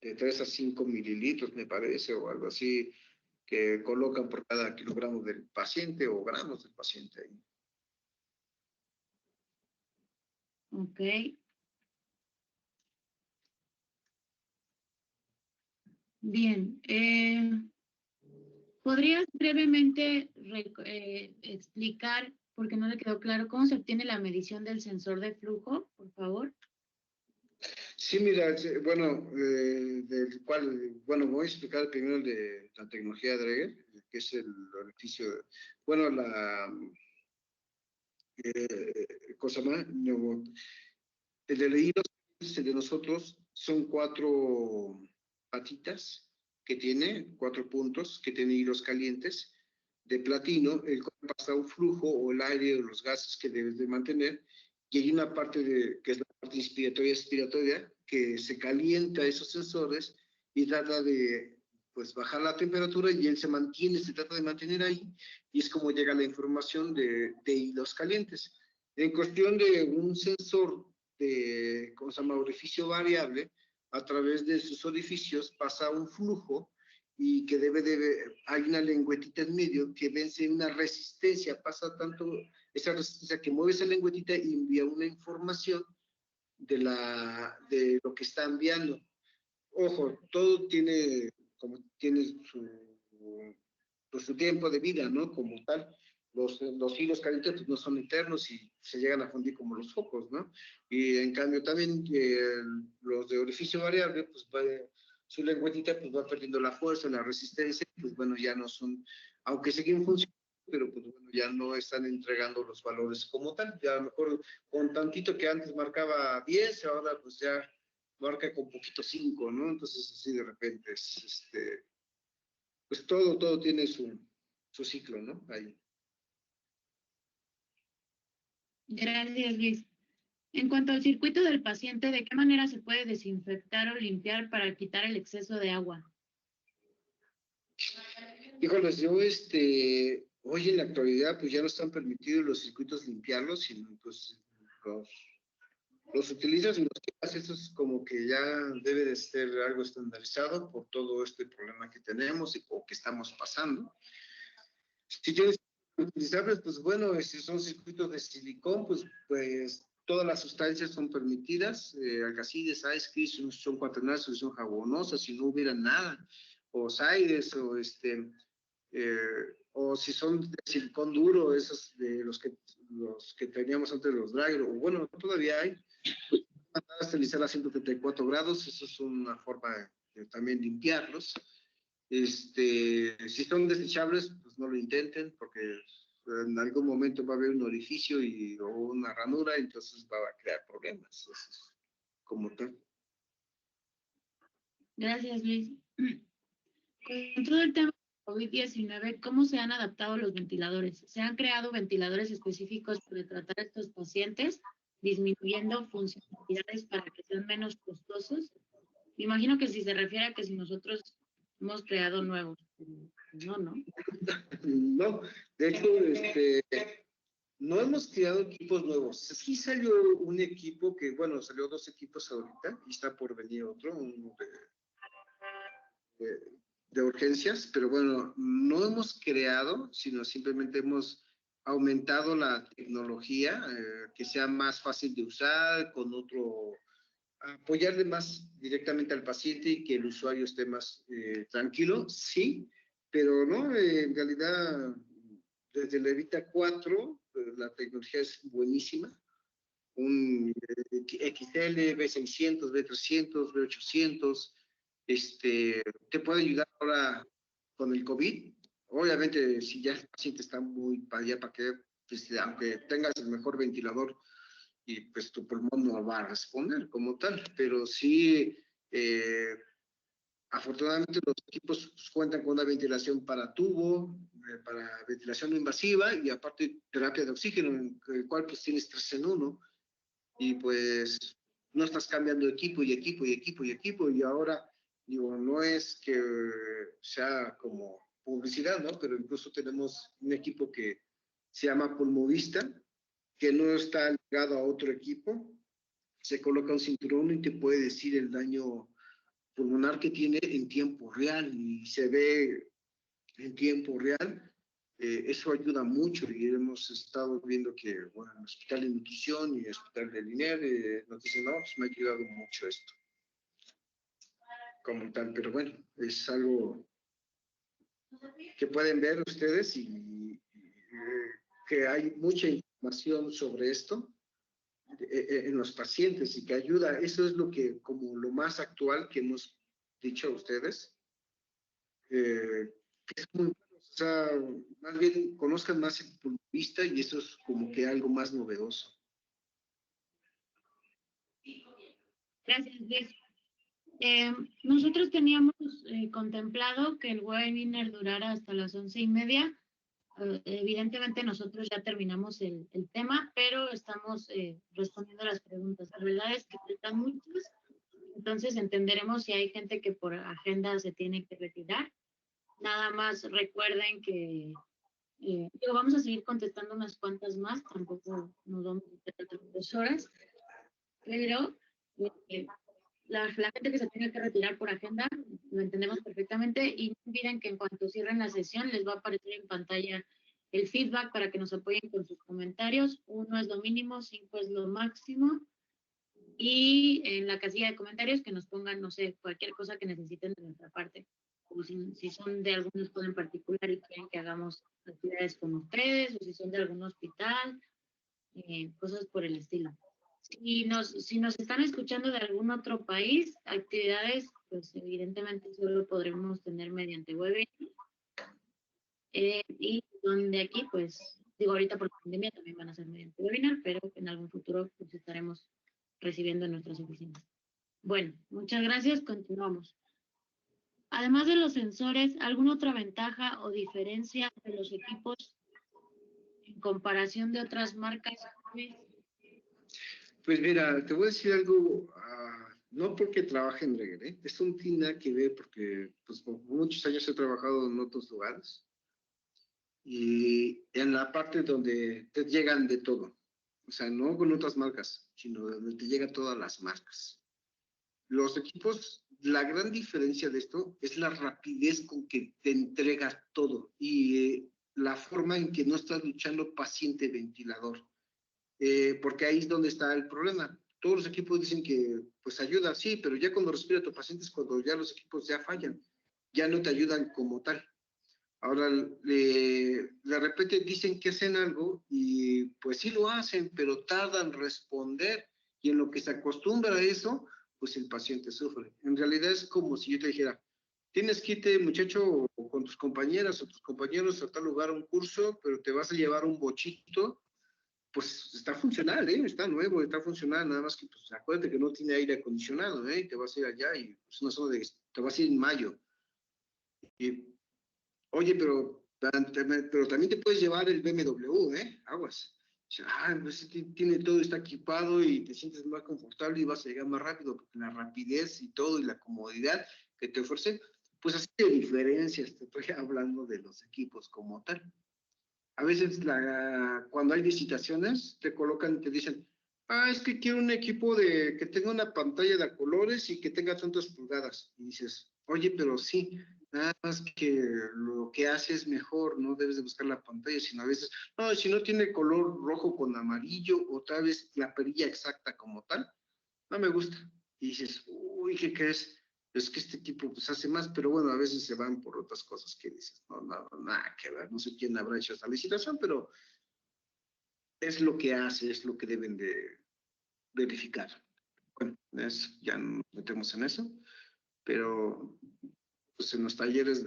De 3 a 5 mililitros, me parece, o algo así, que colocan por cada kilogramo del paciente o gramos del paciente ahí. Ok. Bien. ¿Podrías brevemente explicar, porque no le quedó claro, cómo se obtiene la medición del sensor de flujo, por favor? Sí, mira, bueno, del cual, bueno, voy a explicar primero el de la tecnología Dräger, que es el orificio, bueno, cosa más, el de leídos de nosotros son 4 patitas que tiene, 4 puntos, que tiene hilos calientes de platino, el cual pasa un flujo o el aire o los gases que debes de mantener, y hay una parte que es la parte inspiratoria, que se calienta esos sensores y trata de pues bajar la temperatura y él se trata de mantener ahí, y es como llega la información de hilos calientes. En cuestión de un sensor de, ¿cómo se llama?, orificio variable, a través de sus orificios pasa un flujo y que hay una lengüetita en medio que vence una resistencia, pasa tanto esa resistencia que mueve esa lengüetita y envía una información de lo que está enviando. Ojo, todo tiene su tiempo de vida, ¿no? Como tal. Los hilos calientes pues, no son eternos y se llegan a fundir como los focos, ¿no? Y en cambio también los de orificio variable, pues su lengüetita pues va perdiendo la fuerza, la resistencia, pues bueno, ya no son, aunque siguen funcionando, pero pues bueno, ya no están entregando los valores como tal. Ya a lo mejor con tantito que antes marcaba 10, ahora pues ya marca con poquito 5, ¿no? Entonces así de repente pues todo tiene su ciclo, ¿no? Ahí. Gracias, Luis. En cuanto al circuito del paciente, ¿de qué manera se puede desinfectar o limpiar para quitar el exceso de agua? Híjoles, yo, hoy en la actualidad, pues ya no están permitidos los circuitos limpiarlos, sino pues los utilizas y los quitas. Eso es como que ya debe de ser algo estandarizado por todo este problema que tenemos o que estamos pasando. Si tienes utilizables, pues bueno, si son circuitos de silicón, pues todas las sustancias son permitidas, alcacides, ice son cuaternarias, son jabonosas, si no hubiera nada, o aires, o si son de silicón duro, esos de los que teníamos antes de los dryer, o bueno, todavía hay, mandar a esterilizar a 134 grados, eso es una forma de también limpiarlos. Si son desechables, pues no lo intenten, porque en algún momento va a haber un orificio o una ranura, entonces va a crear problemas. Eso es como tal. Gracias, Luis. Con todo el tema de COVID-19, ¿cómo se han adaptado los ventiladores? ¿Se han creado ventiladores específicos para tratar a estos pacientes, disminuyendo funcionalidades para que sean menos costosos? Me imagino que si se refiere a que si nosotros hemos creado nuevos. No, ¿no? No, de hecho, no hemos creado equipos nuevos. Sí salió un equipo bueno, salió 2 equipos ahorita y está por venir otro, uno de urgencias, pero bueno, no hemos creado, sino simplemente hemos aumentado la tecnología, que sea más fácil de usar, apoyarle más directamente al paciente y que el usuario esté más tranquilo, sí, pero no, en realidad, desde la Evita 4, la tecnología es buenísima. Un XL, B600, B300, B800, te puede ayudar ahora con el COVID. Obviamente, si ya el paciente está muy para allá, para que, pues, aunque tengas el mejor ventilador, y pues tu pulmón no va a responder como tal, pero sí, afortunadamente los equipos pues, cuentan con una ventilación para tubo, para ventilación no invasiva y aparte terapia de oxígeno, en el cual pues tienes 3 en 1 y pues no estás cambiando equipo y equipo y equipo y equipo y ahora, digo, no es que sea como publicidad, ¿no? Pero incluso tenemos un equipo que se llama Pulmovista, que no está ligado a otro equipo, se coloca un cinturón y te puede decir el daño pulmonar que tiene en tiempo real y se ve en tiempo real. Eso ayuda mucho y hemos estado viendo que, bueno, en el Hospital de Nutrición y el Hospital de Linier nos dicen, no, pues me ha ayudado mucho esto, como tal, pero bueno, es algo que pueden ver ustedes y que hay mucha información sobre esto en los pacientes y que ayuda, eso es lo que, como lo más actual que hemos dicho a ustedes, que es muy bueno, o sea, más bien conozcan más el punto de vista y eso es como que algo más novedoso. Gracias, Luis. Nosotros teníamos contemplado que el webinar durara hasta las 11:30. Evidentemente nosotros ya terminamos el tema, pero estamos respondiendo las preguntas. La verdad es que faltan muchas, entonces entenderemos si hay gente que por agenda se tiene que retirar. Nada más recuerden que vamos a seguir contestando unas cuantas más, tampoco nos vamos a meter 2 horas, pero la gente que se tiene que retirar por agenda, lo entendemos perfectamente y no olviden que en cuanto cierren la sesión les va a aparecer en pantalla el feedback para que nos apoyen con sus comentarios. 1 es lo mínimo, 5 es lo máximo. Y en la casilla de comentarios que nos pongan, no sé, cualquier cosa que necesiten de nuestra parte. O si son de algún escuela en particular y quieren que hagamos actividades con ustedes, o si son de algún hospital, cosas por el estilo. Si nos están escuchando de algún otro país, actividades, pues evidentemente solo podremos tener mediante webinar. Y donde aquí, pues, digo, ahorita por la pandemia también van a ser mediante webinar, pero en algún futuro pues estaremos recibiendo en nuestras oficinas. Bueno, muchas gracias, continuamos. Además de los sensores, ¿alguna otra ventaja o diferencia de los equipos en comparación de otras marcas? Pues mira, te voy a decir algo, no porque trabaje en Reger, ¿eh? Esto no tiene nada que ver porque pues, por muchos años he trabajado en otros lugares y en la parte donde te llegan de todo, o sea, no con otras marcas, sino donde te llegan todas las marcas. Los equipos, la gran diferencia de esto es la rapidez con que te entrega todo y la forma en que no estás luchando paciente-ventilador. Porque ahí es donde está el problema. Todos los equipos dicen que pues ayuda, sí, pero ya cuando respira tu paciente es cuando ya los equipos ya fallan, ya no te ayudan como tal. Ahora, de repente dicen que hacen algo y pues sí lo hacen, pero tardan en responder y en lo que se acostumbra a eso, pues el paciente sufre. En realidad es como si yo te dijera, tienes que irte, muchacho, con tus compañeras o tus compañeros a tal lugar a un curso, pero te vas a llevar un bochito, pues está funcional, ¿eh? Está nuevo, está funcional, nada más que pues acuérdate que no tiene aire acondicionado, ¿eh? Te vas a ir allá y pues, no solo te vas a ir en mayo. Y, oye, pero también te puedes llevar el BMW, ¿eh? Aguas. Pues tiene todo, está equipado y te sientes más confortable y vas a llegar más rápido, porque la rapidez y todo y la comodidad que te ofrece, pues así de diferencias, te estoy hablando de los equipos como tal. A veces cuando hay licitaciones, te colocan, te dicen, es que quiero un equipo que tenga una pantalla de colores y que tenga tantas pulgadas. Y dices, oye, pero sí, nada más que lo que hace es mejor, no debes de buscar la pantalla, sino a veces, no, si no tiene color rojo con amarillo o tal vez la perilla exacta como tal, no me gusta. Y dices, uy, ¿qué crees? Es que este equipo pues hace más, pero bueno, a veces se van por otras cosas que dices, no, nada que ver, no sé quién habrá hecho esa licitación, pero es lo que hace, es lo que deben de verificar. Bueno, ya no nos metemos en eso, pero pues en los talleres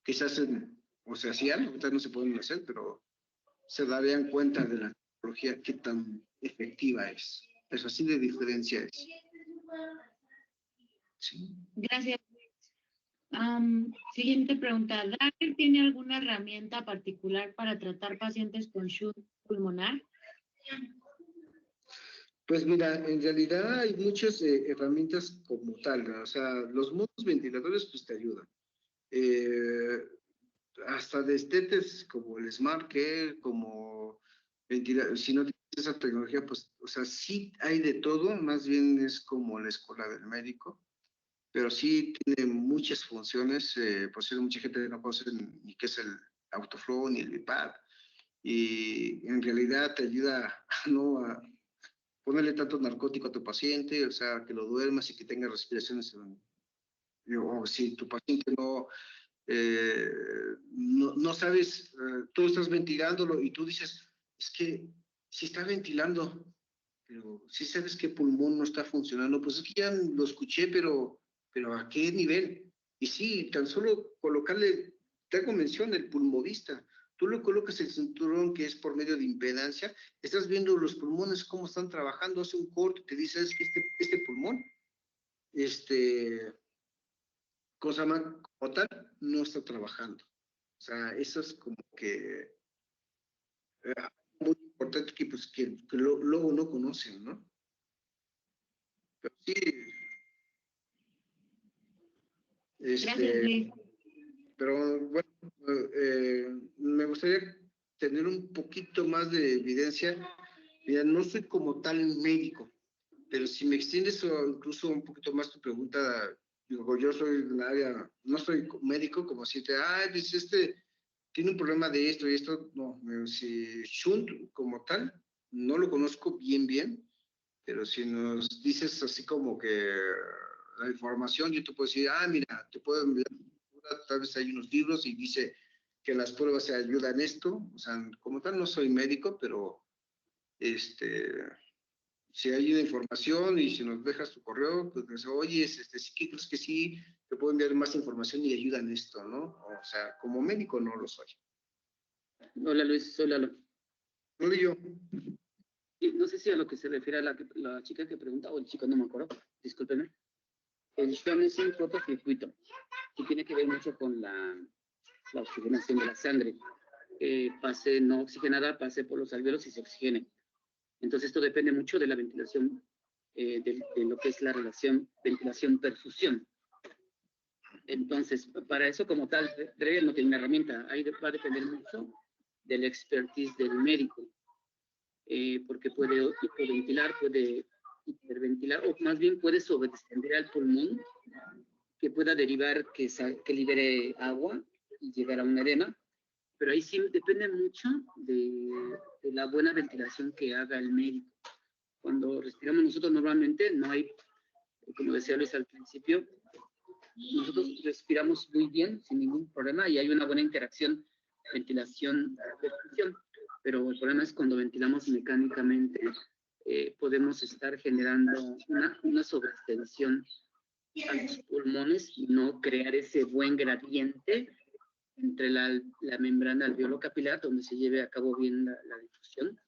que se hacen o se hacían, ahorita no se pueden hacer, pero se darían cuenta de la tecnología, qué tan efectiva es. Eso así de diferencia es. Sí. Gracias. Siguiente pregunta. ¿Dagger tiene alguna herramienta particular para tratar pacientes con shunt pulmonar? Pues mira, en realidad hay muchas herramientas como tal, ¿no? O sea, los modos ventiladores pues te ayudan. Hasta destetes como el Smart Care, como si no tienes esa tecnología, pues, o sea, sí hay de todo, más bien es como la escuela del médico, pero sí tiene muchas funciones, por cierto, mucha gente no conoce ni qué es el autoflow ni el BiPAP, y en realidad te ayuda ¿no? a ponerle tanto narcótico a tu paciente, o sea, que lo duermas y que tenga respiraciones, o si tu paciente no sabes, tú estás ventilándolo y tú dices, es que si está ventilando, pero si sabes que pulmón no está funcionando, pues es que ya lo escuché, pero ¿a qué nivel? Y sí, tan solo colocarle, te hago mención, el pulmovista. Tú le colocas el cinturón que es por medio de impedancia, estás viendo los pulmones cómo están trabajando, hace un corte, te dice, es que este pulmón, cosa más como tal, no está trabajando. O sea, eso es como que muy importante que luego no conocen, ¿no? Pero sí, Gracias, Luis. pero bueno, me gustaría tener un poquito más de evidencia. Mira, no soy como tal médico, pero si me extiendes o incluso un poquito más tu pregunta, digo, yo soy del área, no soy médico, como si pues tiene un problema de esto y esto, no, si Shunt como tal, no lo conozco bien, pero si nos dices así como que la información, yo te puedo decir, mira, te puedo enviar, tal vez hay unos libros y dice que las pruebas se ayudan en esto, o sea, como tal no soy médico, pero Si hay una información y si nos dejas tu correo, pues oye, sí que crees que sí, te puedo enviar más información y ayuda en esto, ¿no? O sea, como médico no lo soy. Hola Luis, soy Lalo. No lo yo. Y no sé si a lo que se refiere a la chica que pregunta, o el chico, no me acuerdo, discúlpeme. El SHON es un fotocircuito que tiene que ver mucho con la oxigenación de la sangre. Pase no oxigenada, pase por los alvéolos y se oxigene. Entonces esto depende mucho de la ventilación, de lo que es la relación ventilación-perfusión. Entonces, para eso como tal, Draeger no tiene una herramienta. Ahí va a depender mucho del expertise del médico. Porque puede hipoventilar, puede hiperventilar, o más bien puede sobredistender al pulmón, que pueda derivar que libere agua y llegar a un edema. Pero ahí sí depende mucho de la buena ventilación que haga el médico. Cuando respiramos nosotros normalmente no hay, como decía Luis al principio, nosotros respiramos muy bien, sin ningún problema, y hay una buena interacción, ventilación-perfusión. Pero el problema es cuando ventilamos mecánicamente, podemos estar generando una sobreextensión a los pulmones y no crear ese buen gradiente entre la membrana alveolo-capilar, donde se lleve a cabo bien la difusión,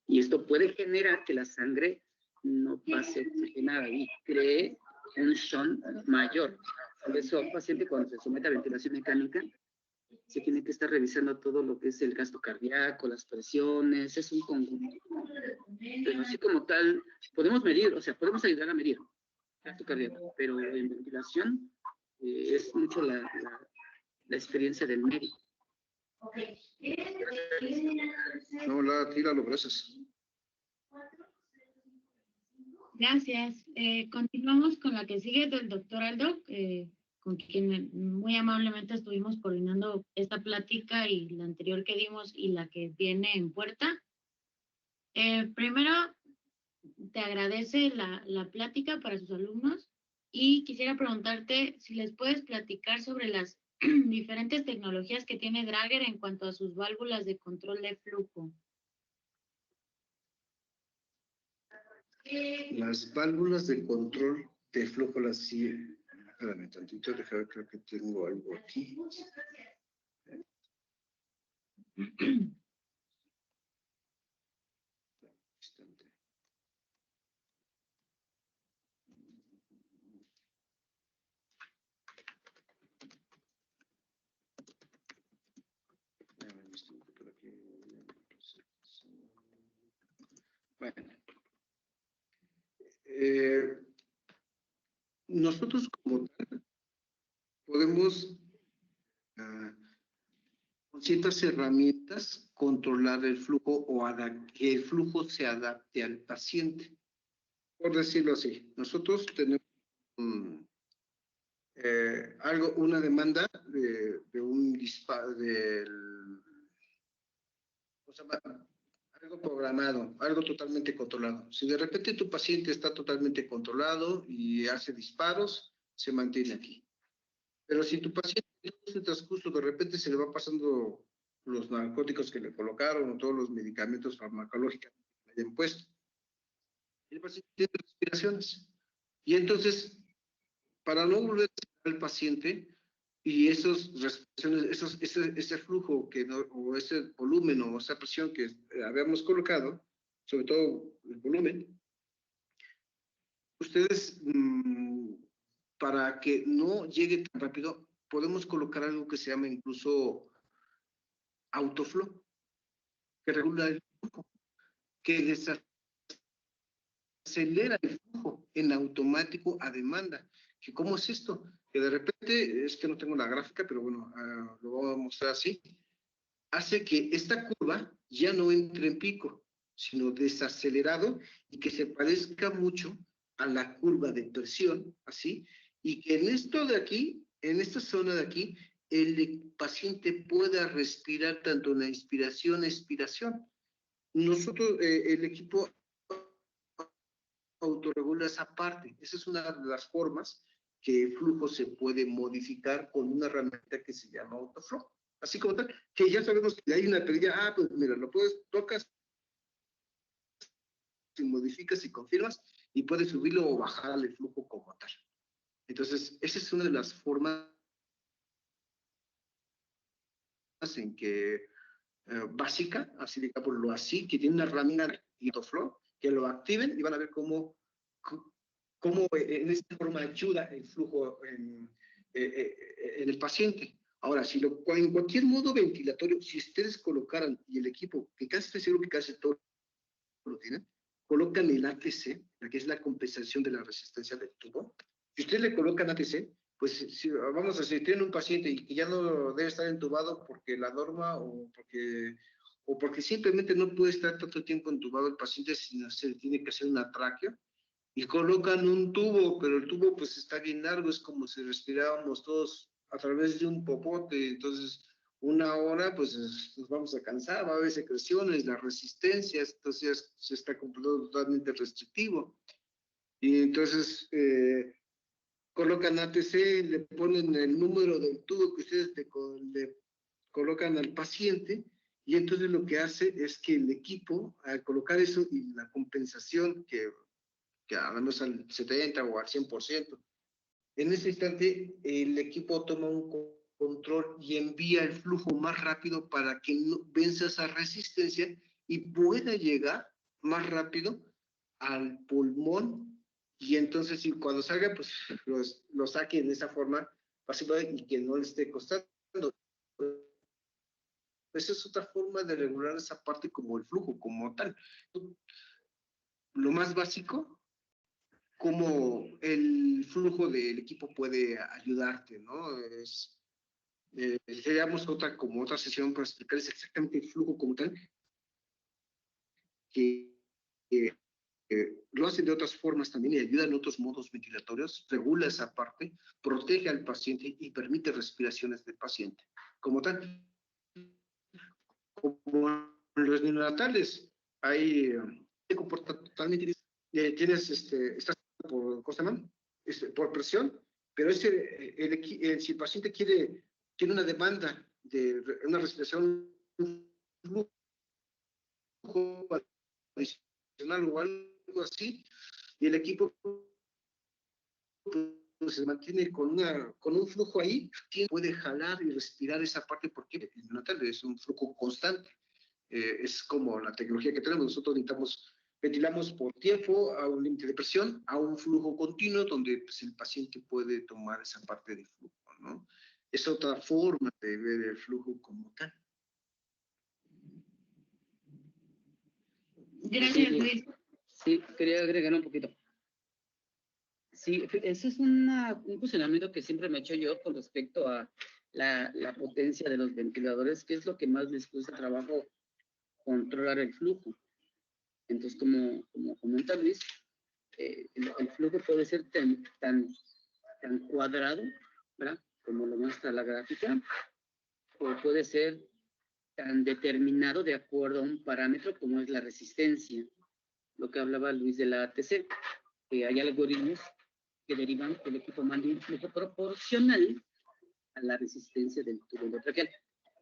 y esto puede generar que la sangre no pase oxigenada y cree un SHON mayor. Por eso, un paciente cuando se somete a ventilación mecánica, se tiene que estar revisando todo lo que es el gasto cardíaco, las presiones, es un conjunto. Pero así como tal, podemos medir, o sea, podemos ayudar a medir gasto cardíaco, pero en ventilación es mucho la experiencia del médico. No, tíralo, gracias. Gracias. Continuamos con la que sigue del doctor Aldo, con quien muy amablemente estuvimos coordinando esta plática y la anterior que dimos y la que viene en puerta. Primero, te agradece la plática para sus alumnos y quisiera preguntarte si les puedes platicar sobre las diferentes tecnologías que tiene Draeger en cuanto a sus válvulas de control de flujo. Las válvulas de control de flujo, las sí. Espérame tantito, déjame, creo que tengo algo aquí. Bueno. Nosotros como tal podemos con ciertas herramientas controlar el flujo o que el flujo se adapte al paciente. Por decirlo así, nosotros tenemos una demanda de un disparo, algo programado, algo totalmente controlado. Si de repente tu paciente está totalmente controlado y hace disparos, se mantiene aquí. Pero si tu paciente en este transcurso de repente se le va pasando los narcóticos que le colocaron o todos los medicamentos farmacológicos que le hayan puesto, el paciente tiene respiraciones. Y entonces, para no volver al paciente y ese flujo o ese volumen o esa presión que habíamos colocado, sobre todo el volumen, ustedes, para que no llegue tan rápido, podemos colocar algo que se llama incluso autoflow, que regula el flujo, que desacelera el flujo en automático a demanda. ¿Cómo es esto? Que de repente, es que no tengo la gráfica, pero bueno, lo voy a mostrar así, hace que esta curva ya no entre en pico, sino desacelerado y que se parezca mucho a la curva de presión, así, y que en esto de aquí, en esta zona de aquí, el paciente pueda respirar tanto en la inspiración, expiración. Nosotros, el equipo autorregula esa parte. Esa es una de las formas que el flujo se puede modificar con una herramienta que se llama autoflow. Así como tal, que ya sabemos que hay una pedida, pues mira, lo puedes, tocas y modificas y confirmas y puedes subirlo o bajar el flujo como tal. Entonces, esa es una de las formas en que básica, así digámoslo así, que tiene una herramienta de Flow, que lo activen y van a ver cómo en esta forma ayuda el flujo en el paciente. Ahora, en cualquier modo ventilatorio, si ustedes colocaran, y el equipo, que casi estoy seguro que casi todo lo tienen, colocan el ATC, la que es la compensación de la resistencia del tubo. Si ustedes le colocan ATC, pues vamos a decir, tienen un paciente y que ya no debe estar entubado porque la norma o porque simplemente no puede estar tanto tiempo entubado el paciente, sino se tiene que hacer una tráquea, y colocan un tubo, pero el tubo pues está bien largo, es como si respirábamos todos a través de un popote, entonces una hora pues nos vamos a cansar, va a haber secreciones, las resistencias, entonces se está totalmente restrictivo. Y entonces colocan ATC, le ponen el número del tubo que ustedes le colocan al paciente, y entonces lo que hace es que el equipo, al colocar eso y la compensación que hablamos al 70 o al 100%, en ese instante el equipo toma un control y envía el flujo más rápido para que no venza esa resistencia y pueda llegar más rápido al pulmón, y entonces cuando salga, pues lo saque de esa forma pasiva y que no le esté costando. Esa es otra forma de regular esa parte como el flujo, como tal. Lo más básico, cómo el flujo del equipo puede ayudarte, ¿no? Seríamos otra sesión para explicarles exactamente el flujo como tal, que lo hacen de otras formas también y ayuda en otros modos ventilatorios, regula esa parte, protege al paciente y permite respiraciones del paciente. Como tal, como en los neonatales, se comporta totalmente, estás por presión, pero si el paciente tiene una demanda de una respiración, un flujo adicional o algo así, y el equipo pues, se mantiene con un flujo ahí, puede jalar y respirar esa parte porque el neonatal es un flujo constante. Es como la tecnología que tenemos. Nosotros ventilamos por tiempo a un límite de presión, a un flujo continuo donde pues, el paciente puede tomar esa parte de flujo, ¿no? Es otra forma de ver el flujo como tal. Gracias, Luis. Sí, quería agregar un poquito. Sí, ese es un cuestionamiento que siempre me he hecho yo con respecto a la potencia de los ventiladores, que es lo que más les cuesta trabajo controlar el flujo. Entonces, como comenta Luis, el flujo puede ser tan cuadrado, ¿verdad? Como lo muestra la gráfica, o puede ser tan determinado de acuerdo a un parámetro como es la resistencia, lo que hablaba Luis de la ATC, que hay algoritmos que derivan que el equipo mande un flujo proporcional a la resistencia del tubo endotraqueal.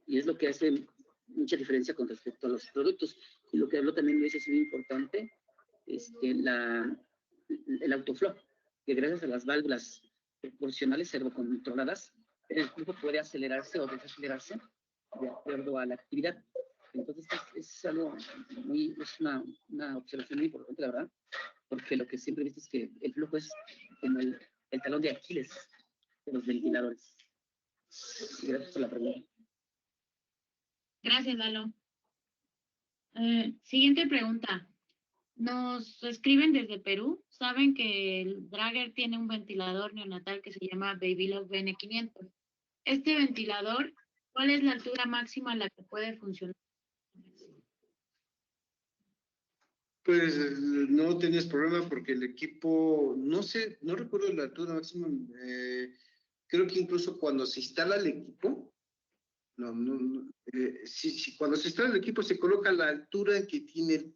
Y es lo que hace mucha diferencia con respecto a los productos. Y lo que habló también Luis es muy importante, el autoflow, que gracias a las válvulas proporcionales servocontroladas, el flujo puede acelerarse o desacelerarse de acuerdo a la actividad. Entonces es algo es una observación muy importante, la verdad, porque lo que siempre he visto es que el flujo es como el talón de Aquiles de los ventiladores. Y gracias por la pregunta. Gracias, Lalo. Siguiente pregunta. Nos escriben desde Perú. Saben que el Drager tiene un ventilador neonatal que se llama Babylog BN500. Este ventilador, ¿cuál es la altura máxima a la que puede funcionar? Pues no tenías problema porque el equipo, no recuerdo la altura máxima, creo que incluso cuando se instala el equipo, cuando se instala el equipo se coloca la altura en que tiene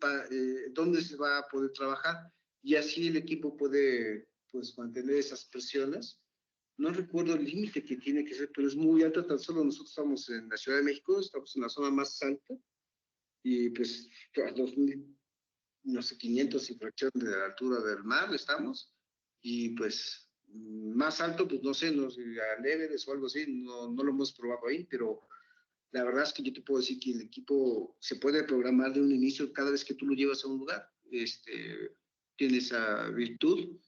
donde se va a poder trabajar, y así el equipo puede pues mantener esas presiones. No recuerdo el límite que tiene que ser, pero es muy alto. Tan solo nosotros estamos en la Ciudad de México, estamos en la zona más alta, y pues a no sé, 500 y fracción de la altura del mar estamos, y pues más alto, pues no sé, no sé, a Everest o algo así, no lo hemos probado ahí, pero la verdad es que yo te puedo decir que el equipo se puede programar de un inicio cada vez que tú lo llevas a un lugar. Tiene esa virtud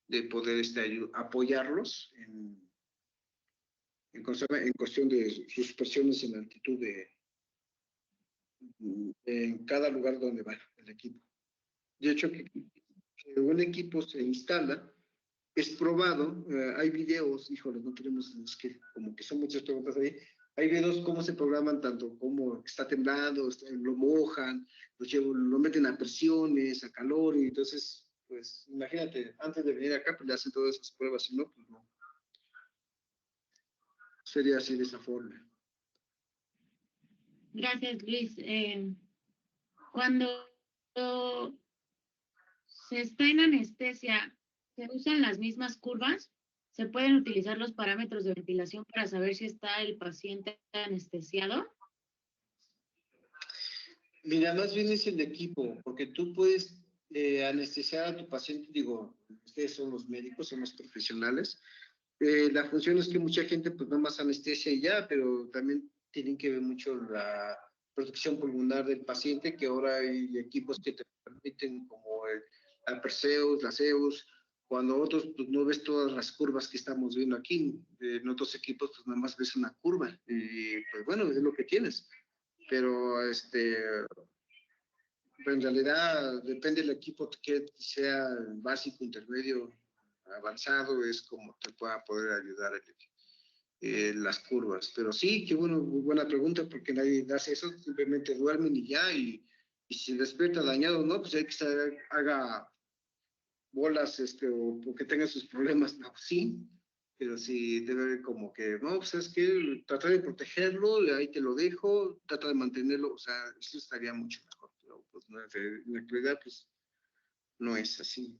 de poder apoyarlos en cuestión de sus presiones en altitud en cada lugar donde va el equipo. De hecho, que un equipo se instala, es probado, hay videos, híjole, no tenemos, es que como que son muchas preguntas ahí, hay videos cómo se programan, tanto cómo está temblando, lo mojan, lo meten a presiones, a calor, y entonces, pues imagínate, antes de venir acá, pues le hacen todas esas pruebas, si no, pues no. Sería así de esa forma. Gracias, Luis. Cuando se está en anestesia, ¿se usan las mismas curvas? ¿Se pueden utilizar los parámetros de ventilación para saber si está el paciente anestesiado? Mira, más bien es el equipo, porque tú puedes anestesiar a tu paciente, digo, ustedes son los médicos, son los profesionales. La función es que mucha gente pues no más anestesia y ya, pero también tienen que ver mucho la protección pulmonar del paciente, que ahora hay equipos que te permiten como la Perseus, la Zeus, cuando otros pues no ves todas las curvas que estamos viendo aquí, en otros equipos pues nada más ves una curva, y pues bueno, es lo que tienes, pero en realidad depende del equipo que sea básico, intermedio, avanzado, es como te pueda poder ayudar las curvas. Pero sí, qué bueno, muy buena pregunta, porque nadie hace eso, simplemente duermen y ya, y si despierta dañado, ¿no? Pues hay que haga bolas, o que tenga sus problemas, no, sí, pero sí debe como que, no, pues es que tratar de protegerlo, ahí te lo dejo, trata de mantenerlo, o sea, eso estaría mucho mejor, pero pues no, en la actualidad, pues no es así.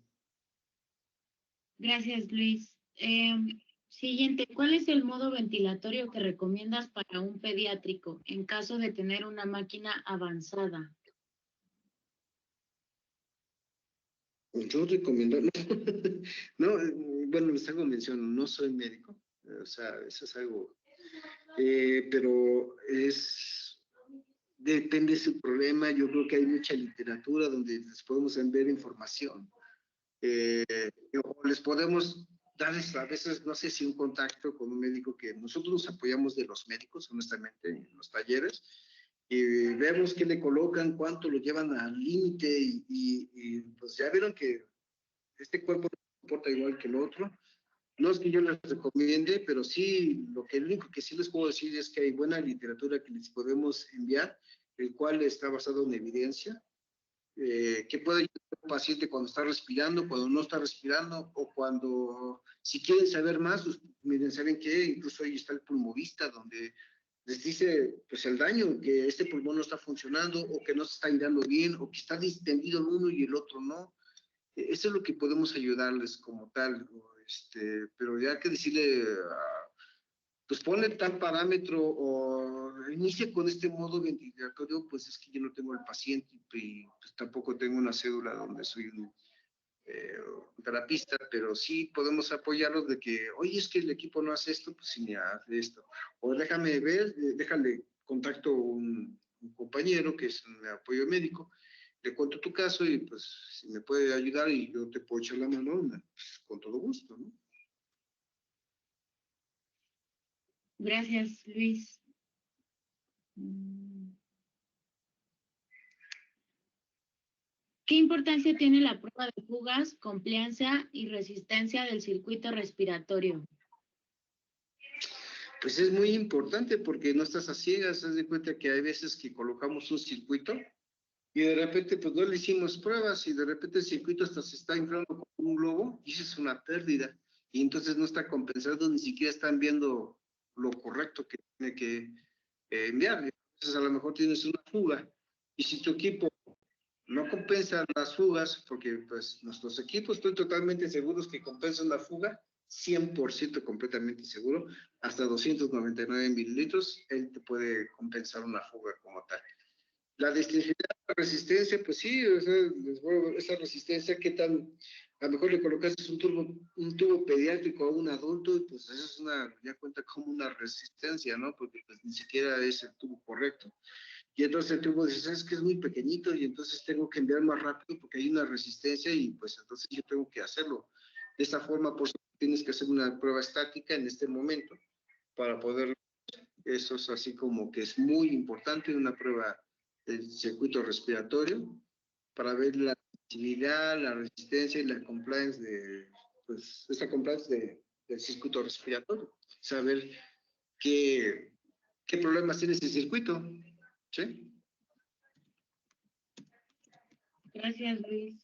Gracias, Luis. Siguiente, ¿cuál es el modo ventilatorio que recomiendas para un pediátrico en caso de tener una máquina avanzada? Yo recomiendo, no, no, bueno, les hago mención, no soy médico, o sea, eso es algo, pero depende de su problema, yo creo que hay mucha literatura donde les podemos enviar información, o les podemos darles a veces, no sé si un contacto con un médico, que nosotros nos apoyamos de los médicos, honestamente, en los talleres, y vemos qué le colocan, cuánto lo llevan al límite, y pues ya vieron que este cuerpo no se comporta igual que el otro. No es que yo les recomiende, pero sí, lo único que sí les puedo decir es que hay buena literatura que les podemos enviar, el cual está basado en evidencia, que puede ayudar al paciente cuando está respirando, cuando no está respirando, o cuando, si quieren saber más, pues, miren, ¿saben qué? Incluso ahí está el pulmovista, donde les dice, pues, el daño, que este pulmón no está funcionando, o que no se está irando bien, o que está distendido el uno y el otro no. Eso es lo que podemos ayudarles como tal, pero ya que decirle, pues ponle tal parámetro o inicia con este modo ventilatorio, pues es que yo no tengo el paciente, y pues tampoco tengo una cédula donde soy un terapista, pero sí podemos apoyarlos de que, oye, es que el equipo no hace esto, pues sí, mira, hace esto. O déjame ver, déjale contacto un compañero que es un apoyo médico, le cuento tu caso y pues si me puede ayudar y yo te puedo echar la mano, pues, con todo gusto, ¿no? Gracias, Luis. ¿Qué importancia tiene la prueba de fugas, compliancia y resistencia del circuito respiratorio? Pues es muy importante porque no estás a ciegas, haz de cuenta que hay veces que colocamos un circuito y de repente pues no le hicimos pruebas y de repente el circuito hasta se está inflando como un globo y eso es una pérdida, y entonces no está compensado, ni siquiera están viendo lo correcto que tiene que enviar. Entonces a lo mejor tienes una fuga, y si tu equipo no compensa las fugas, porque pues nuestros equipos estoy totalmente seguros que compensan la fuga, 100% completamente seguro, hasta 299 mililitros, él te puede compensar una fuga como tal. La distinción, la resistencia, pues sí, o sea, esa resistencia, ¿qué tan? A lo mejor le colocaste un tubo pediátrico a un adulto y pues eso es ya cuenta como una resistencia, ¿no? Porque pues ni siquiera es el tubo correcto. Y entonces el tubo dice, es que es muy pequeñito y entonces tengo que enviar más rápido porque hay una resistencia y pues entonces yo tengo que hacerlo. De esta forma, por supuesto, tienes que hacer una prueba estática en este momento para poder, eso es así como que es muy importante, una prueba del circuito respiratorio para ver la actividad, la resistencia y la compliance pues, esta compliance del circuito respiratorio. Saber qué problemas tiene ese circuito, ¿sí? Gracias, Luis.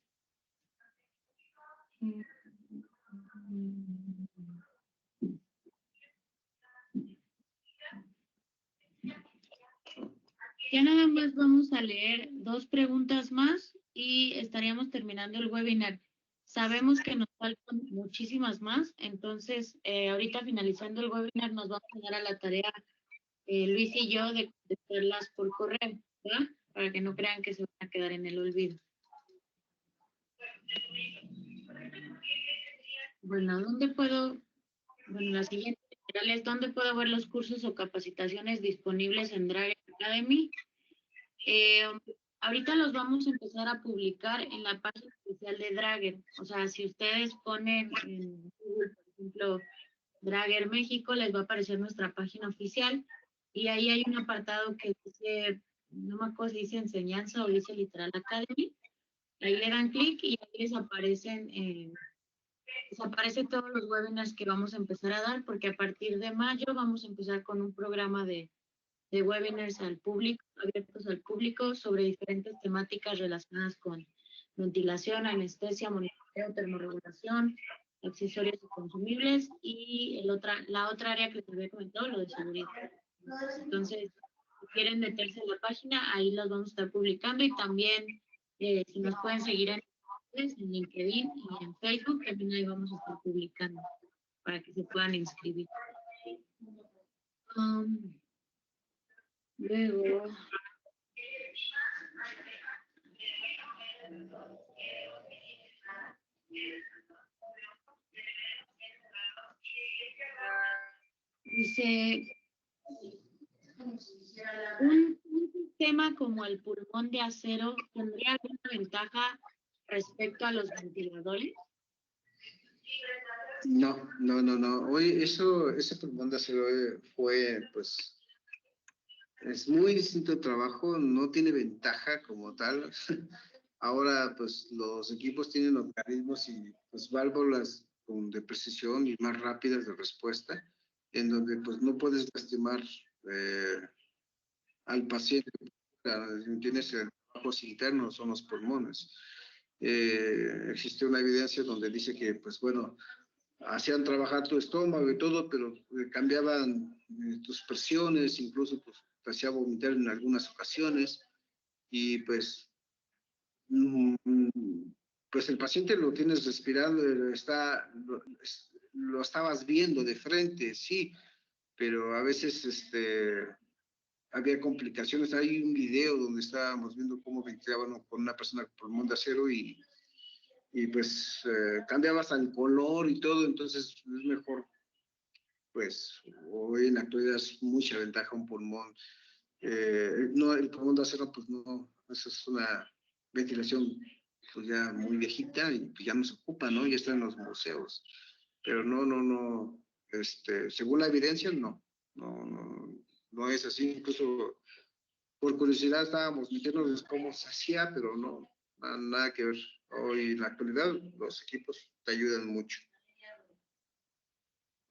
Ya nada más vamos a leer 2 preguntas más y estaríamos terminando el webinar. Sabemos que nos faltan muchísimas más, entonces ahorita finalizando el webinar nos vamos a dar a la tarea, Luis y yo, de contestarlas por correo, ¿verdad? Para que no crean que se van a quedar en el olvido. Bueno, la siguiente es ¿dónde puedo ver los cursos o capacitaciones disponibles en Dragon Academy? Ahorita los vamos a empezar a publicar en la página oficial de Dragon. O sea, si ustedes ponen en Google, por ejemplo, Dragon México, les va a aparecer nuestra página oficial y ahí hay un apartado que dice, no me acuerdo si dice enseñanza o dice literal Academy. Ahí le dan clic y ahí les aparecen todos los webinars que vamos a empezar a dar, porque a partir de mayo vamos a empezar con un programa de webinars al público, abiertos al público, sobre diferentes temáticas relacionadas con ventilación, anestesia, monitoreo, termorregulación, accesorios y consumibles, y la otra área que les había comentado, lo de seguridad. Entonces, si quieren meterse en la página, ahí los vamos a estar publicando, y también si nos pueden seguir en LinkedIn y en Facebook, también ahí vamos a estar publicando para que se puedan inscribir. Luego, dice, un sistema como el pulmón de acero tendría alguna ventaja respecto a los ventiladores. No. Hoy ese pulmón de acero fue, pues, es muy distinto el trabajo, no tiene ventaja como tal. Ahora, pues, los equipos tienen organismos y, pues, válvulas de precisión y más rápidas de respuesta, en donde, pues, no puedes lastimar al paciente. Tienes trabajos internos, son los pulmones. Existe una evidencia donde dice que, pues, bueno, hacían trabajar tu estómago y todo, pero cambiaban tus presiones, incluso pues, te hacía vomitar en algunas ocasiones, y pues, pues el paciente lo tienes respirando, lo estabas viendo de frente, sí, pero a veces había complicaciones. Hay un video donde estábamos viendo cómo ventilaban con una persona con pulmón de acero y pues cambiaba hasta el color y todo, entonces es mejor, pues hoy en la actualidad es mucha ventaja un pulmón. No, el pulmón de acero, pues no, eso es una ventilación pues ya muy viejita y pues ya no se ocupa, ¿no? Ya está en los museos. Pero no, según la evidencia, no es así. Incluso por curiosidad estábamos metiéndonos cómo se hacía, pero no, nada que ver. Hoy en la actualidad los equipos te ayudan mucho.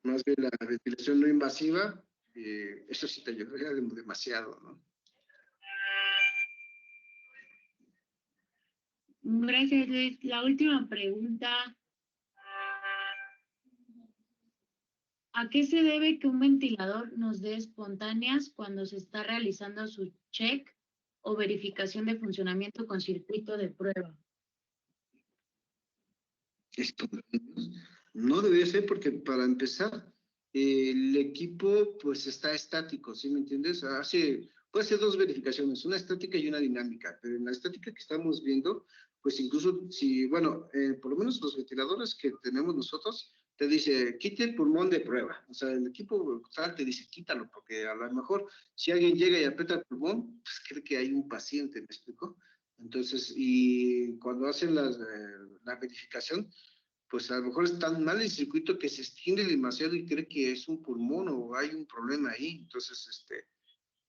Más bien la ventilación no invasiva, eso sí te ayudaría demasiado, ¿no? Gracias, Luis. La última pregunta. ¿A qué se debe que un ventilador nos dé espontáneas cuando se está realizando su check o verificación de funcionamiento con circuito de prueba? No debería ser, porque para empezar, el equipo pues está estático, ¿sí me entiendes? Hace puede hacer dos verificaciones, una estática y una dinámica, pero en la estática que estamos viendo, pues incluso si, bueno, por lo menos los ventiladores que tenemos nosotros, te dice, quite el pulmón de prueba. O sea, el equipo tal te dice, quítalo, porque a lo mejor si alguien llega y aprieta el pulmón, pues cree que hay un paciente, ¿me explico? Entonces, y cuando hacen la verificación, pues a lo mejor es tan mal el circuito que se extiende demasiado y cree que es un pulmón o hay un problema ahí. Entonces,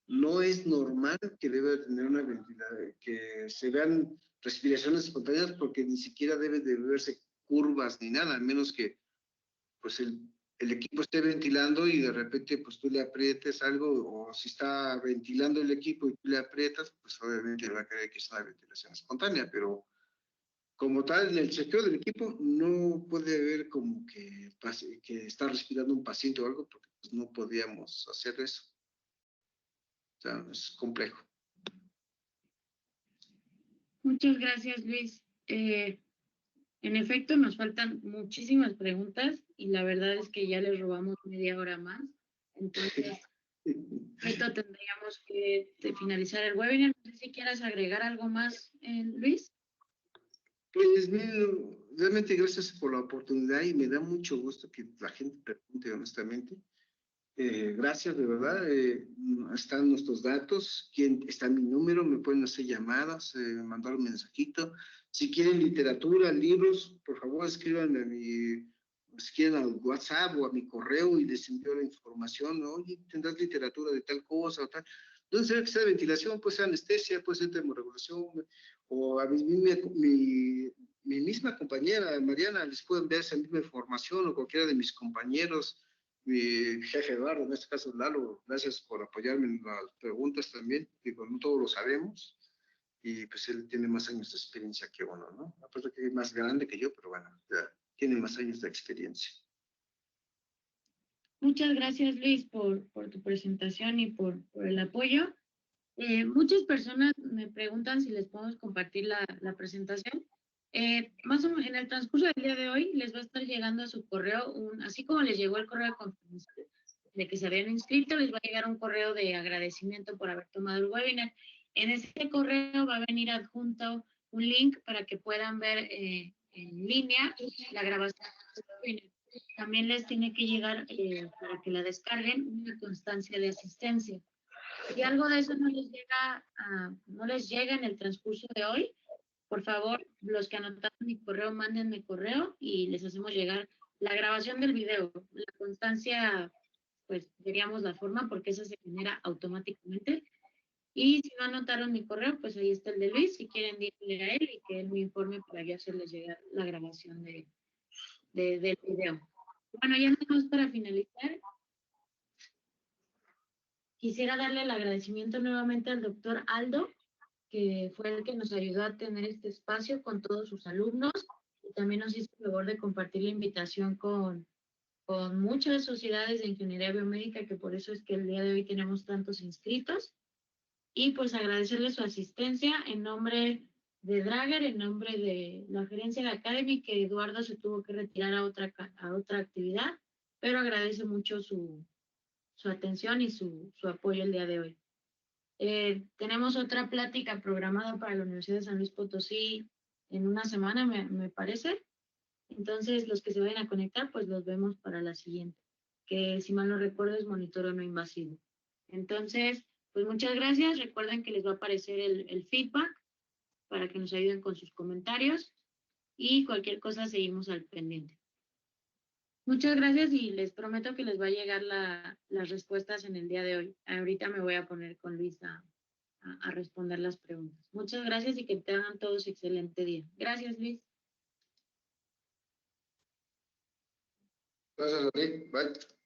no es normal que debe tener una ventilación, que se vean respiraciones espontáneas porque ni siquiera debe de verse curvas ni nada, a menos que pues el equipo esté ventilando y de repente pues tú le aprietes algo, o si está ventilando el equipo y tú le aprietas, pues obviamente va a creer que es una ventilación espontánea, pero como tal, en el chequeo del equipo no puede haber como que está respirando un paciente o algo, porque pues, no podíamos hacer eso. O sea, es complejo. Muchas gracias, Luis. En efecto, nos faltan muchísimas preguntas y la verdad es que ya les robamos media hora más. Entonces, esto tendríamos que finalizar el webinar. No sé si quieras agregar algo más, Luis. Pues realmente gracias por la oportunidad y me da mucho gusto que la gente pregunte honestamente. Gracias, de verdad. Están nuestros datos, está mi número, me pueden hacer llamadas, mandar un mensajito. Si quieren literatura, libros, por favor escriban si quieren al WhatsApp o a mi correo y les envío la información. ¿No? Oye, tendrás literatura de tal cosa o tal. Entonces, sea que sea ventilación, puede ser anestesia, puede ser termorregulación, o a mi misma compañera Mariana les puedo enviar esa misma información, o cualquiera de mis compañeros, mi jefe Eduardo, en este caso Lalo, gracias por apoyarme en las preguntas también, digo, no todos lo sabemos, y pues él tiene más años de experiencia que uno, ¿no? Aparte que es más grande que yo, pero bueno, ya tiene más años de experiencia. Muchas gracias, Luis, por tu presentación y por el apoyo. Muchas personas me preguntan si les podemos compartir la presentación. Más o menos en el transcurso del día de hoy les va a estar llegando a su correo, así como les llegó el correo de confirmación de que se habían inscrito, les va a llegar un correo de agradecimiento por haber tomado el webinar. En ese correo va a venir adjunto un link para que puedan ver en línea la grabación del webinar. También les tiene que llegar para que la descarguen una constancia de asistencia. Si algo de eso no les llega en el transcurso de hoy, por favor, los que anotaron mi correo, mándenme correo y les hacemos llegar la grabación del video. La constancia, pues veríamos la forma porque esa se genera automáticamente. Y si no anotaron mi correo, pues ahí está el de Luis. Si quieren, díganle a él y que él me informe para yo hacerles llegar la grabación del video. Bueno, ya nada más para finalizar. Quisiera darle el agradecimiento nuevamente al doctor Aldo, que fue el que nos ayudó a tener este espacio con todos sus alumnos y también nos hizo el favor de compartir la invitación con muchas sociedades de ingeniería biomédica, que por eso es que el día de hoy tenemos tantos inscritos. Y pues agradecerle su asistencia en nombre de Drager, en nombre de la gerencia de Academy, que Eduardo se tuvo que retirar a otra actividad, pero agradece mucho su atención y su apoyo el día de hoy. Tenemos otra plática programada para la Universidad de San Luis Potosí en una semana, me parece. Entonces, los que se vayan a conectar, pues los vemos para la siguiente, que si mal no recuerdo es monitoreo no invasivo. Entonces, pues muchas gracias. Recuerden que les va a aparecer el feedback para que nos ayuden con sus comentarios y cualquier cosa seguimos al pendiente. Muchas gracias y les prometo que les va a llegar las respuestas en el día de hoy. Ahorita me voy a poner con Luis a responder las preguntas. Muchas gracias y que tengan todos excelente día. Gracias, Luis. Gracias, Lali. Bye.